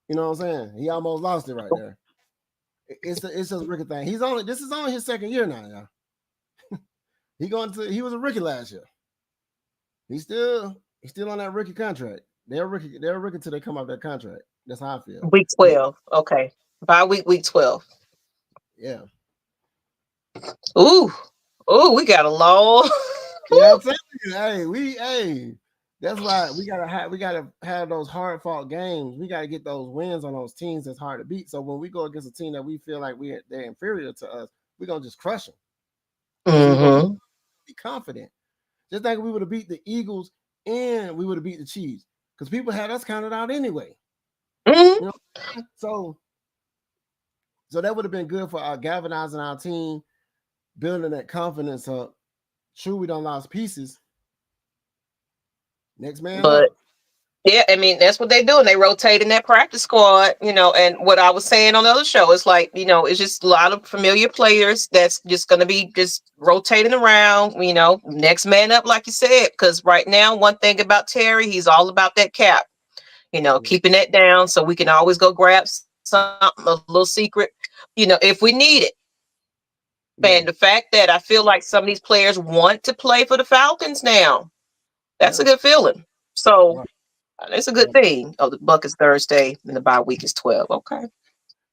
you know what I'm saying? He almost lost it right there. It's just a rookie thing. This is only his second year now, y'all. He was a rookie last year. He's still on that rookie contract. They're a rookie till they come off that contract. That's how I feel. Week 12. Okay. Bye week 12. Yeah. Ooh. Ooh, we got a long. Yeah, I'm telling you, that's why we gotta have those hard fought games. We gotta get those wins on those teams that's hard to beat. So when we go against a team that we feel like they're inferior to us, we're gonna just crush them. We're gonna be confident. Just like we would have beat the Eagles and we would have beat the Chiefs. Because people had us counted out anyway. Mm-hmm. You know? So that would have been good for galvanizing our team, building that confidence up. True, we don't lost pieces. Next man But up. yeah, I mean, that's what they do. And they rotate in that practice squad, and what I was saying on the other show, it's like, it's just a lot of familiar players that's just going to be just rotating around, next man up, like you said, because right now, one thing about Terry, he's all about that cap, keeping that down so we can always go grab something, a little secret, if we need it. And the fact that I feel like some of these players want to play for the Falcons now, that's a good feeling. So it's a good thing. Oh, the Buck is Thursday and the bye week is 12. Okay.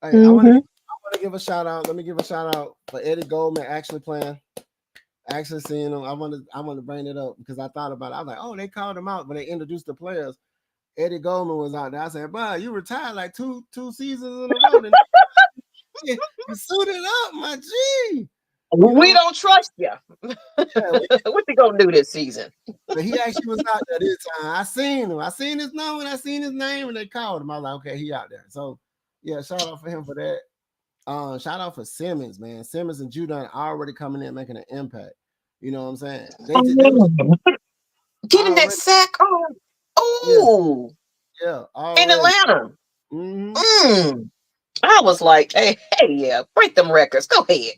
Hey, I want to give a shout out. Let me give a shout out for Eddie Goldman actually playing. Actually seeing him. I want to bring it up because I thought about it. I was like, oh, they called him out when they introduced the players. Eddie Goldman was out there. I said, "Bro, you retired like two seasons in a row. You suited up, my G." We don't trust you. What you gonna do this season? But he actually was out there this time. I seen him. I seen his name and I seen his name and they called him. I was like, okay, he out there. So yeah, shout out for him for that. Shout out for Simmons, man. Simmons and Judon already coming in making an impact. You know what I'm saying? Getting that sack on. Oh, yeah. In Atlanta. Mm-hmm. I was like, hey, yeah, break them records. Go ahead.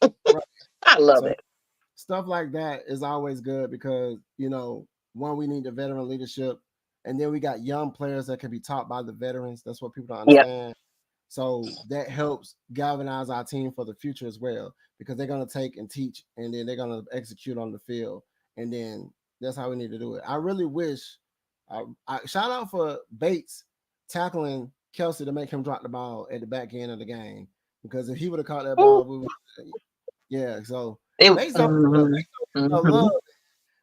Right. I love it. Stuff like that is always good because, one, we need the veteran leadership. And then we got young players that can be taught by the veterans. That's what people don't understand. Yep. So that helps galvanize our team for the future as well, because they're going to take and teach and then they're going to execute on the field. And then that's how we need to do it. I really wish, I shout out for Bates tackling Kelsey to make him drop the ball at the back end of the game, because if he would have caught that ball, we would, yeah. So Bates love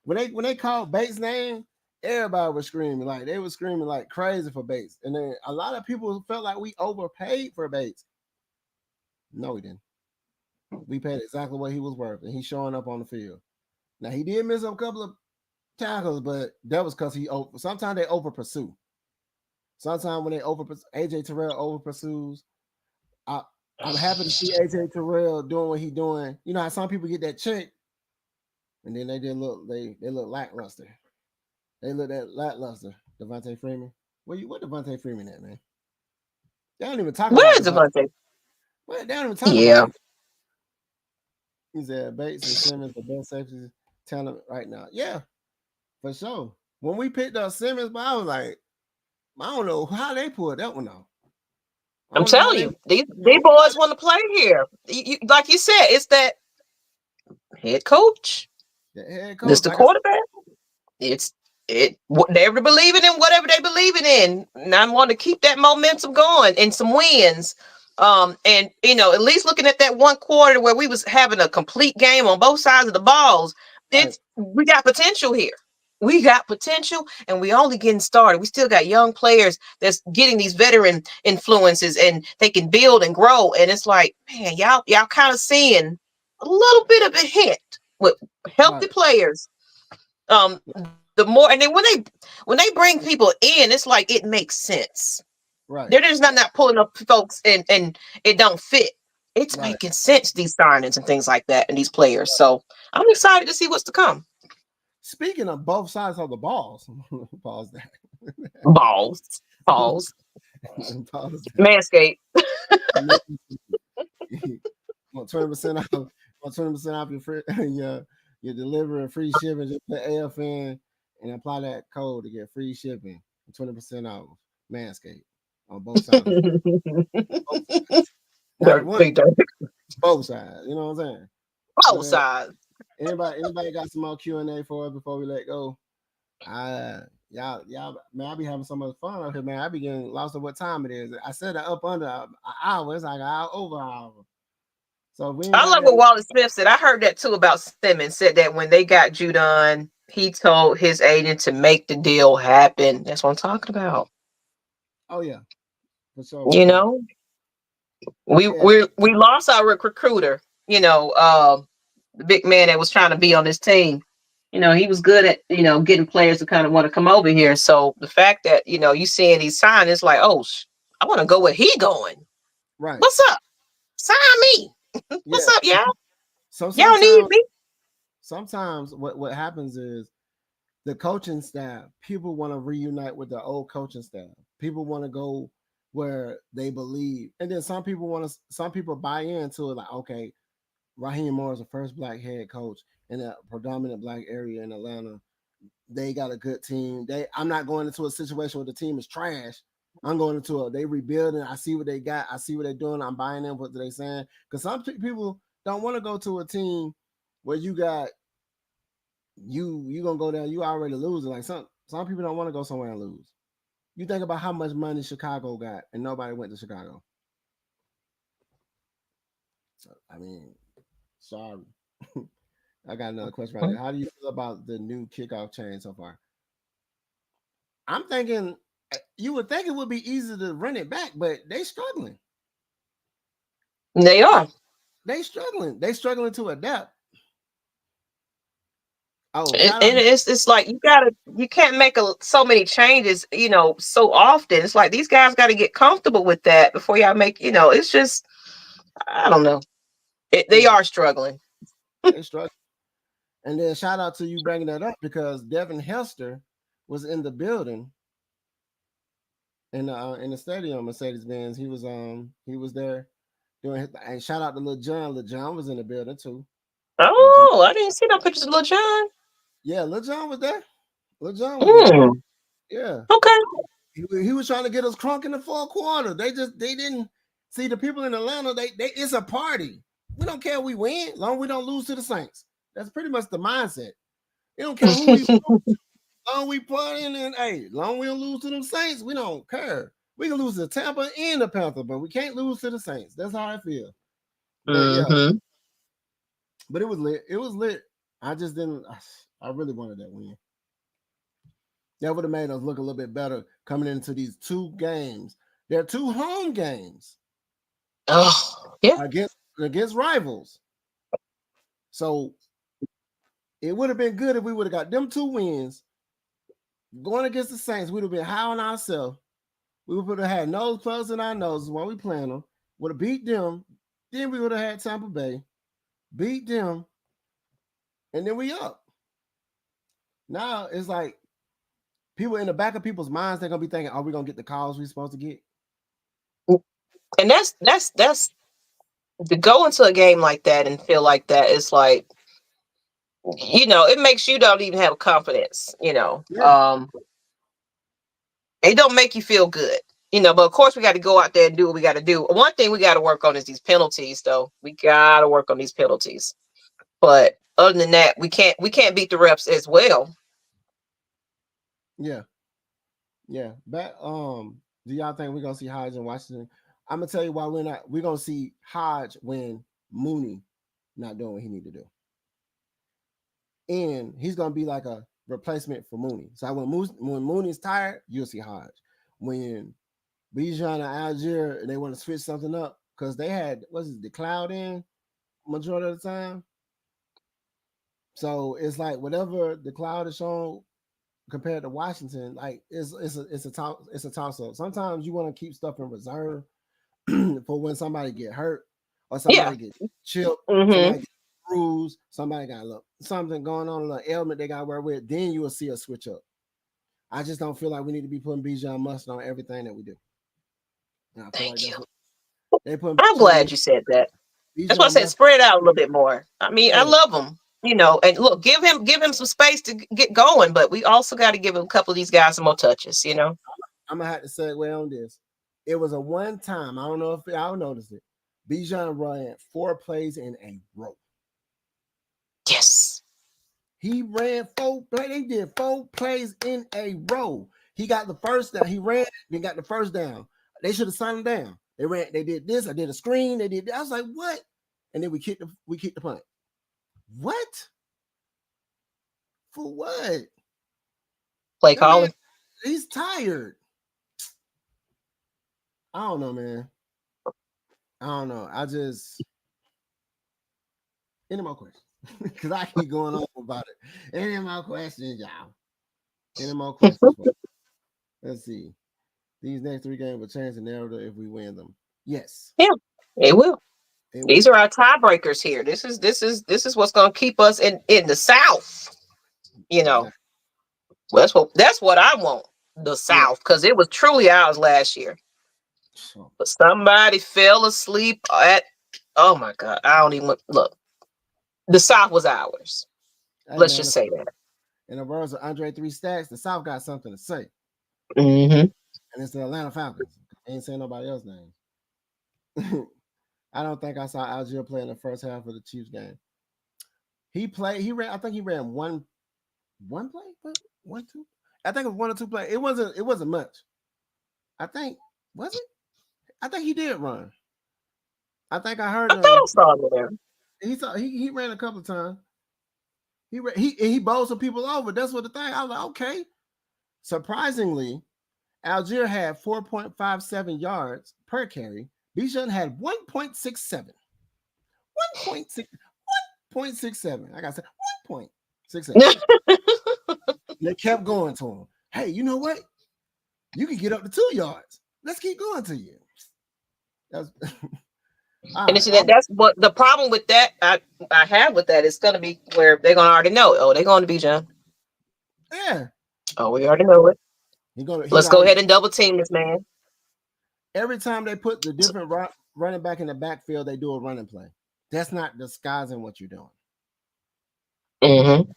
when they called Bates' name, everybody was screaming, like they were screaming like crazy for Bates, and then a lot of people felt like we overpaid for Bates. No, we didn't. We paid exactly what he was worth, and he's showing up on the field. Now he did miss a couple of tackles, but that was because sometimes they over pursue. Sometimes when they AJ Terrell over pursues, I'm happy to see AJ Terrell doing what he's doing. You know how some people get that check, and then they look lackluster. They look that lackluster. Devontae Freeman, what Devontae Freeman at, man? They don't even talk about Devontae. They don't even talk about it. He said Bates and Simmons the best safety talent right now. Yeah, for sure. When we picked up Simmons, but I was like, I don't know how they pulled that one off. I'm telling you, these boys want to play here. Like you said, it's that head coach. It's the quarterback. They're believing in whatever they believing in. And I want to keep that momentum going and some wins. And at least looking at that one quarter where we was having a complete game on both sides of the balls, we got potential here. We got potential, and we only getting started. We still got young players that's getting these veteran influences, and they can build and grow. And it's like, man, y'all kind of seeing a little bit of a hint with healthy players. The more, and then when they bring people in, it's like it makes sense. Right. They're just not pulling up folks and it don't fit. It's making sense, these signings and things like that, and these players. So I'm excited to see what's to come. Speaking of both sides of the balls, pause that. Balls. Manscaped. 20% off. 20% off your delivery and free shipping. Just put AFN and apply that code to get free shipping. 20% off. Manscaped on both sides. Both sides. You know what I'm saying? Both sides. Anybody got some more Q&A for us before we let go? Y'all, man, I be having so much fun out here, man. I be getting lost of what time it is. I said up under an hour. It's like an hour over an hour. So I love what Wallace Smith said. I heard that too about Simmons. Said that when they got Judon, he told his agent to make the deal happen. That's what I'm talking about. Oh yeah, for sure. We lost our recruiter. The big man that was trying to be on this team. He was good at getting players to kind of want to come over here. So the fact that you seeing these signs, it's like, oh, I want to go where he going. Right. What's up? Sign me. What's up, y'all? So y'all need me. Sometimes what happens is the coaching staff, people want to reunite with the old coaching staff. People want to go where they believe, and then some people buy into it. Like, okay, Raheem Moore is the first black head coach in a predominant black area in Atlanta. They got a good team. I'm not going into a situation where the team is trash. I'm going into they rebuilding. I see what they got. I see what they're doing. I'm buying in what they're saying. Because some people don't want to go to a team where you got you gonna go there. You already losing. Like some people don't want to go somewhere and lose. You think about how much money Chicago got, and nobody went to Chicago. So, I mean, sorry. I got another question right here. How do you feel about the new kickoff chain so far? I'm thinking you would think it would be easy to run it back, but they struggling. They are. They struggling. They struggling to adapt. Oh, and it's like you can't make so many changes, so often. It's like these guys got to get comfortable with that before y'all make, it's just, I don't know. They are struggling. They struggling. And then shout out to you bringing that up because Devin Hester was in the building in the stadium, Mercedes-Benz. He was there doing, and shout out to Lil John. Lil John was in the building too. Oh, I didn't see no pictures of Lil John. Yeah, Lil John was there. Lil John was there. Yeah. Okay. He was trying to get us crunk in the fourth quarter. They didn't see the people in Atlanta. It's a party. We don't care if we win, as long as we don't lose to the Saints. That's pretty much the mindset. We don't care who we lose to. Long we partying and long we don't lose to them Saints, we don't care. We can lose to Tampa and the Panther, but we can't lose to the Saints. That's how I feel. But, but it was lit. It was lit. I just didn't. I really wanted that win. That would have made us look a little bit better coming into these two games. They're two home games. Oh, yeah. Against rivals. So it would have been good if we would have got them two wins. Going against the Saints, we'd have been high on ourselves. We would have had nose plugs in our noses while we playing them. Would have beat them. Then we would have had Tampa Bay. Beat them. And then we up. Now it's like people in the back of people's minds, they're gonna be thinking, are we gonna get the calls we're supposed to get? And that's to go into a game like that and feel like that is like, it makes you don't even have confidence, Yeah. It don't make you feel good, but of course we got to go out there and do what we got to do. One thing we got to work on is these penalties, though. We got to work on these penalties. But other than that, we can't beat the refs as well. Yeah. Yeah. Do y'all think we're gonna see Hodge in Washington? I'm gonna tell you why we're gonna see Hodge when Mooney not doing what he need to do. And he's gonna be like a replacement for Mooney. So when Mooney's tired, you'll see Hodge. When Bijan and Algier they want to switch something up because they had the cloud in majority of the time. So it's like whatever the cloud is shown compared to Washington, like it's a toss up. Sometimes you want to keep stuff in reserve for when somebody get hurt or somebody get chipped, somebody get bruised, somebody got something going on, a little ailment they got to work with. Then you will see a switch up. I just don't feel like we need to be putting Bijan Mustard on everything that we do. And I feel Thank you. I'm glad you said that. That's why I said spread out a little bit more. I mean, I love him, and look, give him some space to get going, but we also got to give him a couple of these guys some more touches, I'm gonna have to segue on this. It was a one time, I don't know if y'all noticed it. Bijan ran 4 plays in a row. Yes. He ran 4 plays. They did 4 plays in a row. He got the first down. He ran, then got the first down. They should have signed him down. They did this. I did a screen. They did that. I was like, what? And then we kicked the punt. What? For what? Play calling. He's tired. I don't know, man. I don't know. Any more questions? Because I keep going on about it. Any more questions, y'all? Any more questions? Let's see. These next 3 games will change the narrative if we win them. Yes. Yeah, it will. These are our tiebreakers here. This is what's going to keep us in the South. Exactly. That's what I want. The South, because it was truly ours last year. But somebody fell asleep at. Oh my God! I don't even look. The South was ours. Let's just say that. In the words of Andre 3 Stacks, the South got something to say. Mm-hmm. And it's the Atlanta Falcons. I ain't saying nobody else's name. I don't think I saw Algier play in the first half of the Chiefs game. He ran. I think he ran one play, 1, 2. I think it was 1 or 2 plays. It wasn't much. I think was it? I think he did run. I think I heard. I thought I saw him there. He ran a couple of times. He bowled some people over. That's what the thing. I was like, okay. Surprisingly, Algier had 4.57 yards per carry. Bijan had 1.67. 1.67. I got to say 1.67. They kept going to him. Hey, you know what? You can get up to 2 yards. Let's keep going to you. And that's what the problem with that I have with that is going to be where they're going to already know. Oh, they're going to Bijan. Yeah. Oh, we already know it. Let's go ahead and double team this man. Every time they put the different running back in the backfield, they do a running play. That's not disguising what you're doing. Mm-hmm.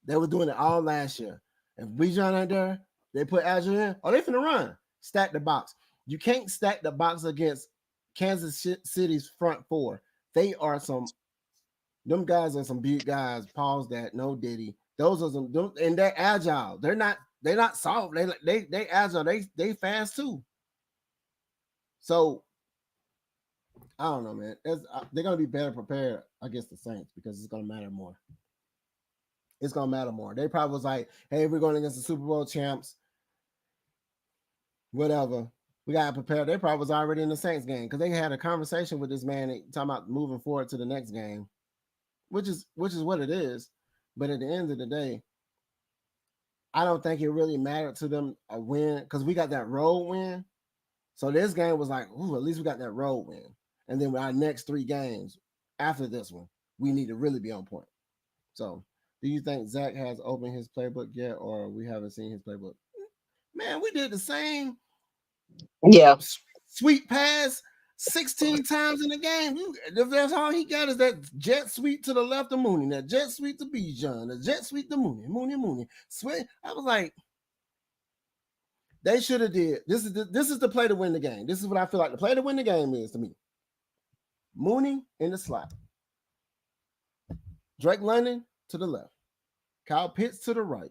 They were doing it all last year. If Bijan ain't there, they put Algier in. Oh, they finna run. Stack the box. You can't stack the box against Kansas City's front 4. Them guys are some big guys. Pause that. No Diddy. Those are some, and they're agile. They're not soft. They agile. They fast too. So I don't know, man. They're gonna be better prepared against the Saints because it's gonna matter more. It's gonna matter more. They probably was like, "Hey, we're going against the Super Bowl champs. Whatever, we gotta prepare." They probably was already in the Saints game because they had a conversation with this man talking about moving forward to the next game, which is what it is. But at the end of the day, I don't think it really mattered to them a win because we got that road win. So this game was like, ooh, at least we got that road win. And then with our next 3 games after this one, we need to really be on point. So do you think Zach has opened his playbook yet, or we haven't seen his playbook? Man, we did the same sweet pass 16 times in the game. If that's all he got is that jet sweep to the left of Mooney, that jet sweep to Bijan, the jet sweep to Mooney. Sweet. I was like, they should have did. This is the play to win the game. This is what I feel like the play to win the game is to me. Mooney in the slot. Drake London to the left. Kyle Pitts to the right.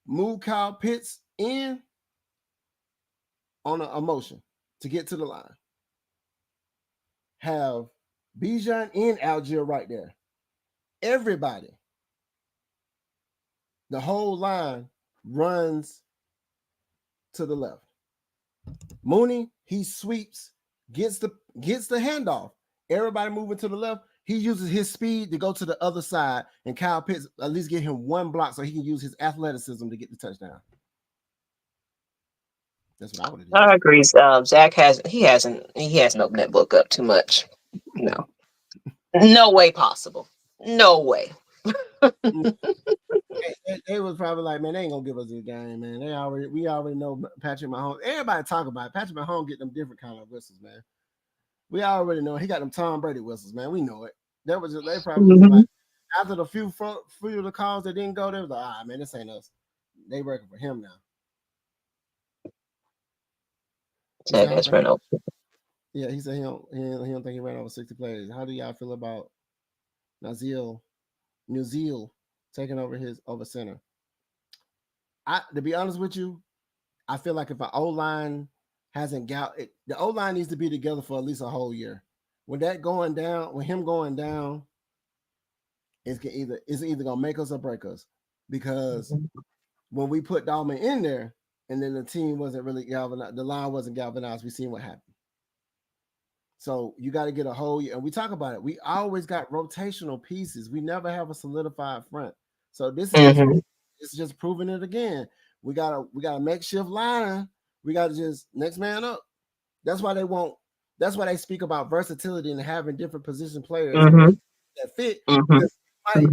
Move Kyle Pitts in on a motion. to get to the line. Have Bijan and Algier right there. Everybody, the whole line runs to the left. Mooney, he sweeps, gets the handoff. Everybody moving to the left. He uses his speed to go to the other side, and Kyle Pitts at least get him one block so he can use his athleticism to get the touchdown. That's what I would have done. I agree. Zach hasn't opened that book up too much. No. No way possible. No way. They was probably like, man, they ain't gonna give us this game, man. We already know Patrick Mahomes. Everybody talk about it. Patrick Mahomes get them different kind of whistles, man. We already know he got them Tom Brady whistles, man. We know it. They probably was like, after the few of the calls that didn't go, they was like, man, this ain't us. They working for him now. Yeah, he said he don't think he ran over 60 plays. How do y'all feel about New Zeal taking over center? To be honest with you, I feel like if an O-line hasn't the O-line needs to be together for at least a whole year. When him going down, it's either gonna make us or break us. Because when we put Dalman in there, and then the team wasn't really galvanized, the line wasn't galvanized, we seen what happened. So you got to get a whole year. And we talk about it. We always got rotational pieces. We never have a solidified front. So this is just proving it again. We got a makeshift line. We got to just next man up. That's why they speak about versatility and having different position players that fit. Because you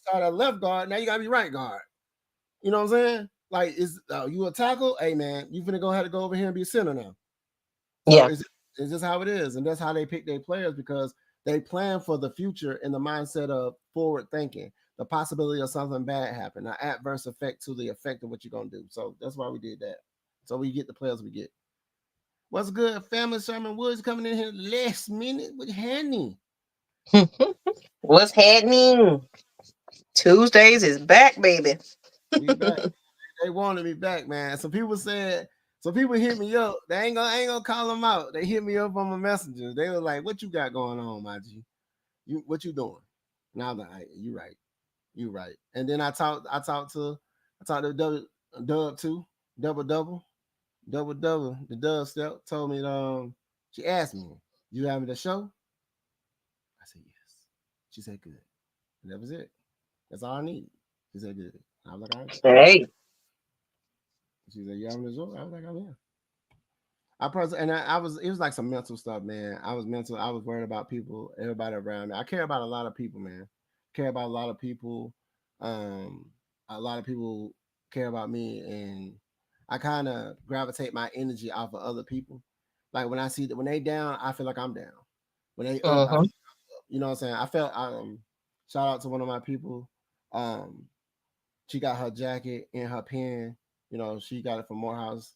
start at left guard, now you got to be right guard. You know what I'm saying? Like, you a tackle? Hey, man, you finna have to go over here and be a center now. So yeah. It's just how it is. And that's how they pick their players, because they plan for the future in the mindset of forward thinking, the possibility of something bad happen, an adverse effect to the effect of what you're going to do. So that's why we did that. So we get the players we get. What's good, family? Sherman Woods coming in here last minute with Hanny. What's happening? Tuesdays is back, baby. We back. They wanted me back, man. Some people hit me up. They ain't gonna call them out. They hit me up on my messenger. They were like, "What you got going on, my G? What you doing?" Now that you right. And then I talked to Dub too. Double. The Dub step told me she asked me, "You having the show?" I said yes. She said good. And that was it. That's all I need. She said good. I was like, all right. Hey. She said, "You having the show?" I was like, "I'm here." It was like some mental stuff, man. I was mental. I was worried about people, everybody around me. I care about a lot of people, man. Care about a lot of people. A lot of people care about me, and I kind of gravitate my energy off of other people. Like when I see that when they down, I feel like I'm down. When they up, I feel like I'm up. You know what I'm saying? Shout out to one of my people. She got her jacket and her pen. You know, she got it from Morehouse.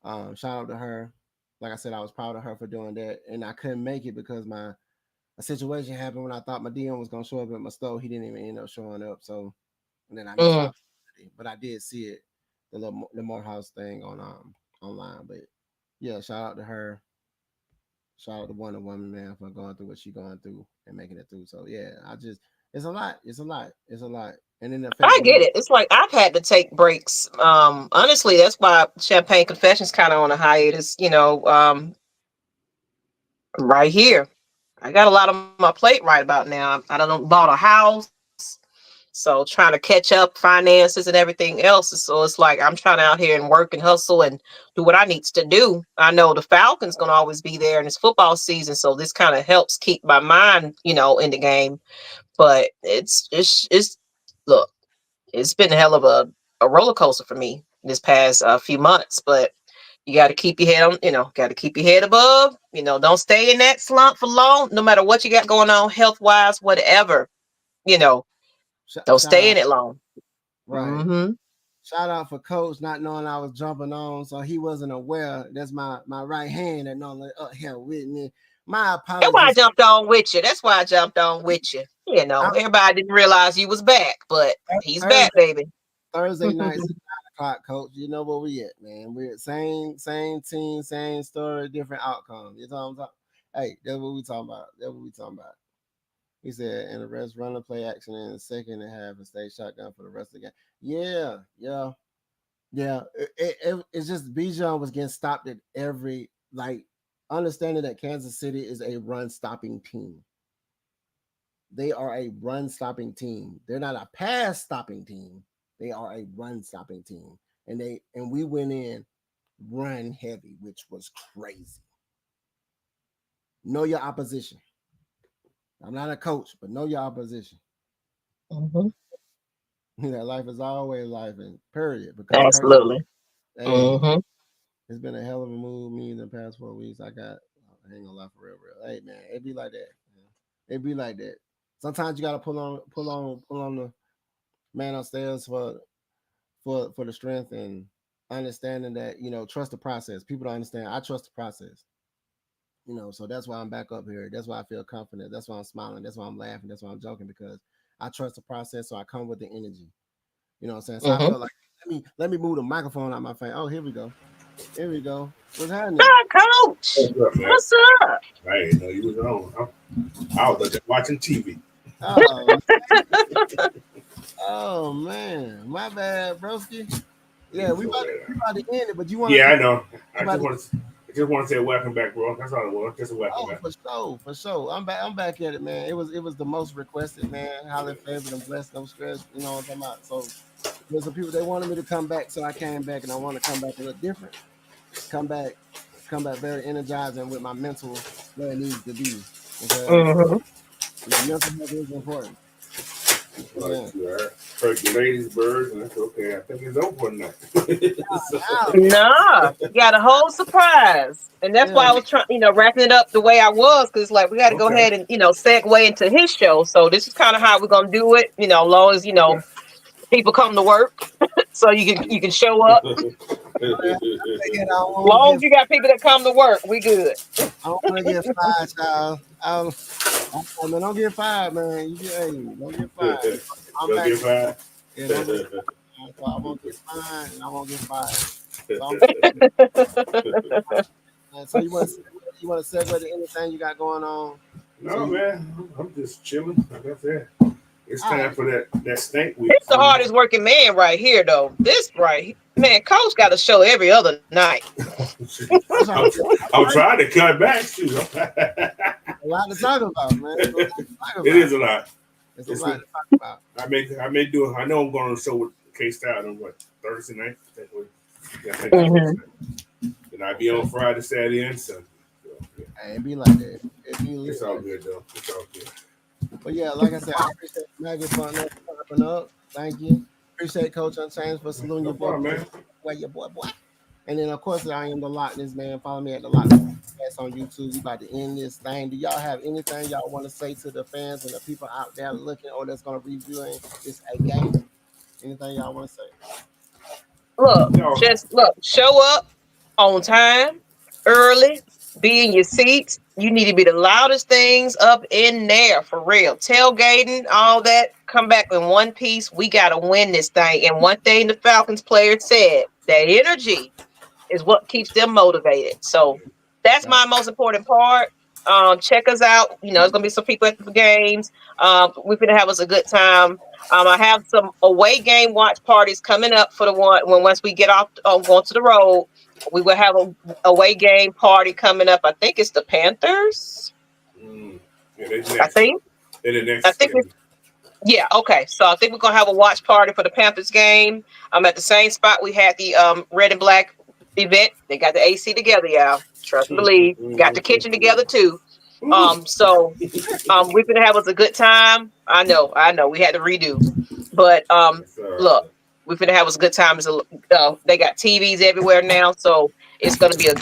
Shout out to her. Like I said, I was proud of her for doing that. And I couldn't make it because a situation happened when I thought my DM was going to show up at my store. He didn't even end up showing up. So, and then I missed out. But I did see it, the Morehouse thing on online. But yeah, shout out to her. Shout out to Wonder Woman, man, for going through what she's going through and making it through. So yeah, it's a lot. And then I get it. It's like I've had to take breaks. Honestly, that's why Champagne Confessions kind of on a hiatus, right here. I got a lot on my plate right about now. I don't bought a house. So trying to catch up finances and everything else. So it's like I'm trying out here and work and hustle and do what I need to do. I know the Falcons going to always be there in this football season. So this kind of helps keep my mind, in the game. But it's look, it's been a hell of a roller coaster for me this past few months. But you got to keep your head on, got to keep your head above. Don't stay in that slump for long, no matter what you got going on, health wise, whatever. Don't stay in it long. Right. Shout out for Coach not knowing I was jumping on, so he wasn't aware. That's my right hand that normally up here with me. My apologies. That's why I jumped on with you. Everybody didn't realize you was back, but he's back, baby. Thursday nights at 9 clock, coach. You know where we at, man. We're at same team, same story, different outcome. You know what I'm talking? Hey, that's what we talking about. That's what we talking about. He said, and the rest run the play action in the second and half and stay shotgun for the rest of the game. Yeah. It's just Bijan was getting stopped at every understanding that Kansas City is a run stopping team. They are a run stopping team. They're not a pass stopping team. They are a run stopping team. And we went in run heavy, which was crazy. Know your opposition. I'm not a coach, but know your opposition. Mm-hmm. Life is always life, and period. Because absolutely. It's been a hell of a move. Me in the past 4 weeks, I ain't gonna lie for real. Hey man, it be like that. It be like that. Sometimes you gotta pull on the man upstairs for the strength and understanding that trust the process. People don't understand. I trust the process. So that's why I'm back up here. That's why I feel confident. That's why I'm smiling. That's why I'm laughing. That's why I'm joking, because I trust the process. So I come with the energy. You know what I'm saying? So I feel like let me move the microphone out my face. Oh, here we go. What's happening? Coach. What's up? I didn't know you was on. I was just watching TV. Oh man, my bad, broski. Yeah, we about to end it, but you want? Yeah, I know. I just want to say welcome back, bro. That's all it was. Just a welcome back. For sure. I'm back at it, man. It was the most requested, man. Highly favored and blessed, no stress. You know what I'm talking about? So there's some people, they wanted me to come back, so I came back, and I want to come back a little different. Come back very energized and with my mental where it needs to be. Okay? The mental health is important. Heard the ladies' birds, and that's okay. I think it's over now. No, you got a whole surprise, and that's why I was trying, wrapping it up the way I was, because like we got to go ahead and segue into his show. So this is kind of how we're gonna do it. Long as people come to work, so you can show up. Long as you got people that come to work, we good. I don't want to get fired, child. Don't get fired, man. Don't get fired. Don't get fired. Yeah, don't get fired. So I won't get fined and I won't get fired. So you want to segue to anything you got going on? No, man. I'm just chilling. Like I said, it's time for that stank week. It's the hardest working man right here, though. This man, Coach got a show every other night. I'm trying to cut back too. A lot to talk about, man. It is a lot. It's a lot to talk about. I may do it. I know I'm going on a show with K-Style on Thursday night. And I'll be on Friday, Saturday, and Sunday. So, yeah. Hey, it be like that. It's all good though. It's all good. But yeah, like I said, I appreciate Maggie for popping up. Thank you. Appreciate Coach Unchanged for saluting your boy, man. Your boy. And then of course I am the Lochness, man. Follow me at the Lochness Podcast on YouTube. We about to end this thing. Do y'all have anything y'all want to say to the fans and the people out there looking or that's gonna review this game? Anything y'all want to say? Look, show up on time, early, be in your seats. You need to be the loudest things up in there, for real. Tailgating, all that, come back in one piece. We got to win this thing. And one thing the Falcons player said, that energy is what keeps them motivated. So that's my most important part. Check us out. There's going to be some people at the games. We're going to have us a good time. I have some away game watch parties coming up for once we get off going to the road. We will have a away game party coming up. I think it's the Panthers. I think. Yeah, okay. So I think we're going to have a watch party for the Panthers game. I'm at the same spot we had the red and black event. They got the AC together, y'all. Trust and believe. Got the kitchen together too. So we're going to have us a good time. I know. We had to redo. But look, we're going to have us a good time. They got TVs everywhere now, so it's going to be a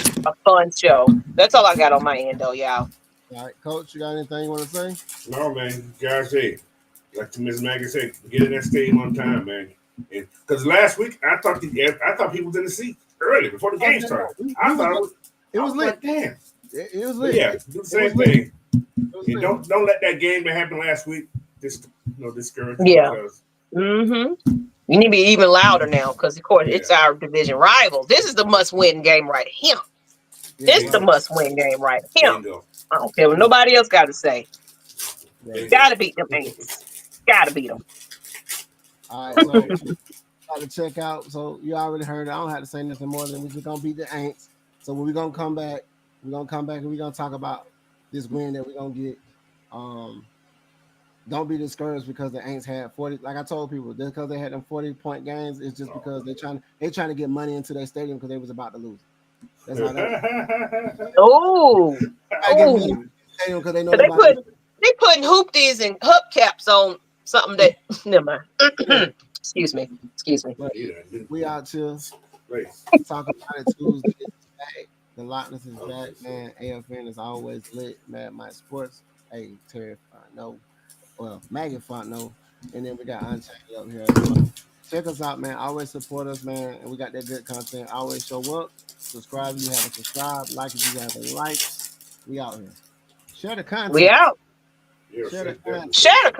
fun show. That's all I got on my end, though, y'all. All right, Coach, you got anything you want to say? No, man. Guys, hey, like Miss Maggie said, get in that stadium on time, man. Because last week, I thought people was in the seat early before the game started. I thought it was lit. Like, damn. It was lit. Yeah, do the same thing. And don't let that game that happened last week discourage you. Yeah. You need to be even louder now, because of course it's our division rival. This is the must-win game right here. This is the must-win game right here. I don't care what nobody else got to say. Gotta beat them Aints. Gotta beat them. All right, so got to check out. So you already heard it. I don't have to say nothing more than we're just gonna beat the Aints. So when we're gonna come back, and we're gonna talk about this win that we're gonna get. Don't be discouraged because the Aints had 40. Like I told people, just because they had them 40-point games, it's just because they're trying to get money into their stadium because they was about to lose. That's how that. Oh, because they know they putting hoopties and hubcaps on something that. Never mind. Excuse me. We out here talking about it Tuesday. The Lochness is back, man. AFN is always lit. Mad Mike Sports. Hey, Terry Fontenot. Well, Maggie Fontenot. And then we got Untitled up here. Check us out, man. Always support us, man. And we got that good content. Always show up. Subscribe if you haven't subscribed. Like if you haven't liked. We out here. Share the content. We out. Share the content. Share the content.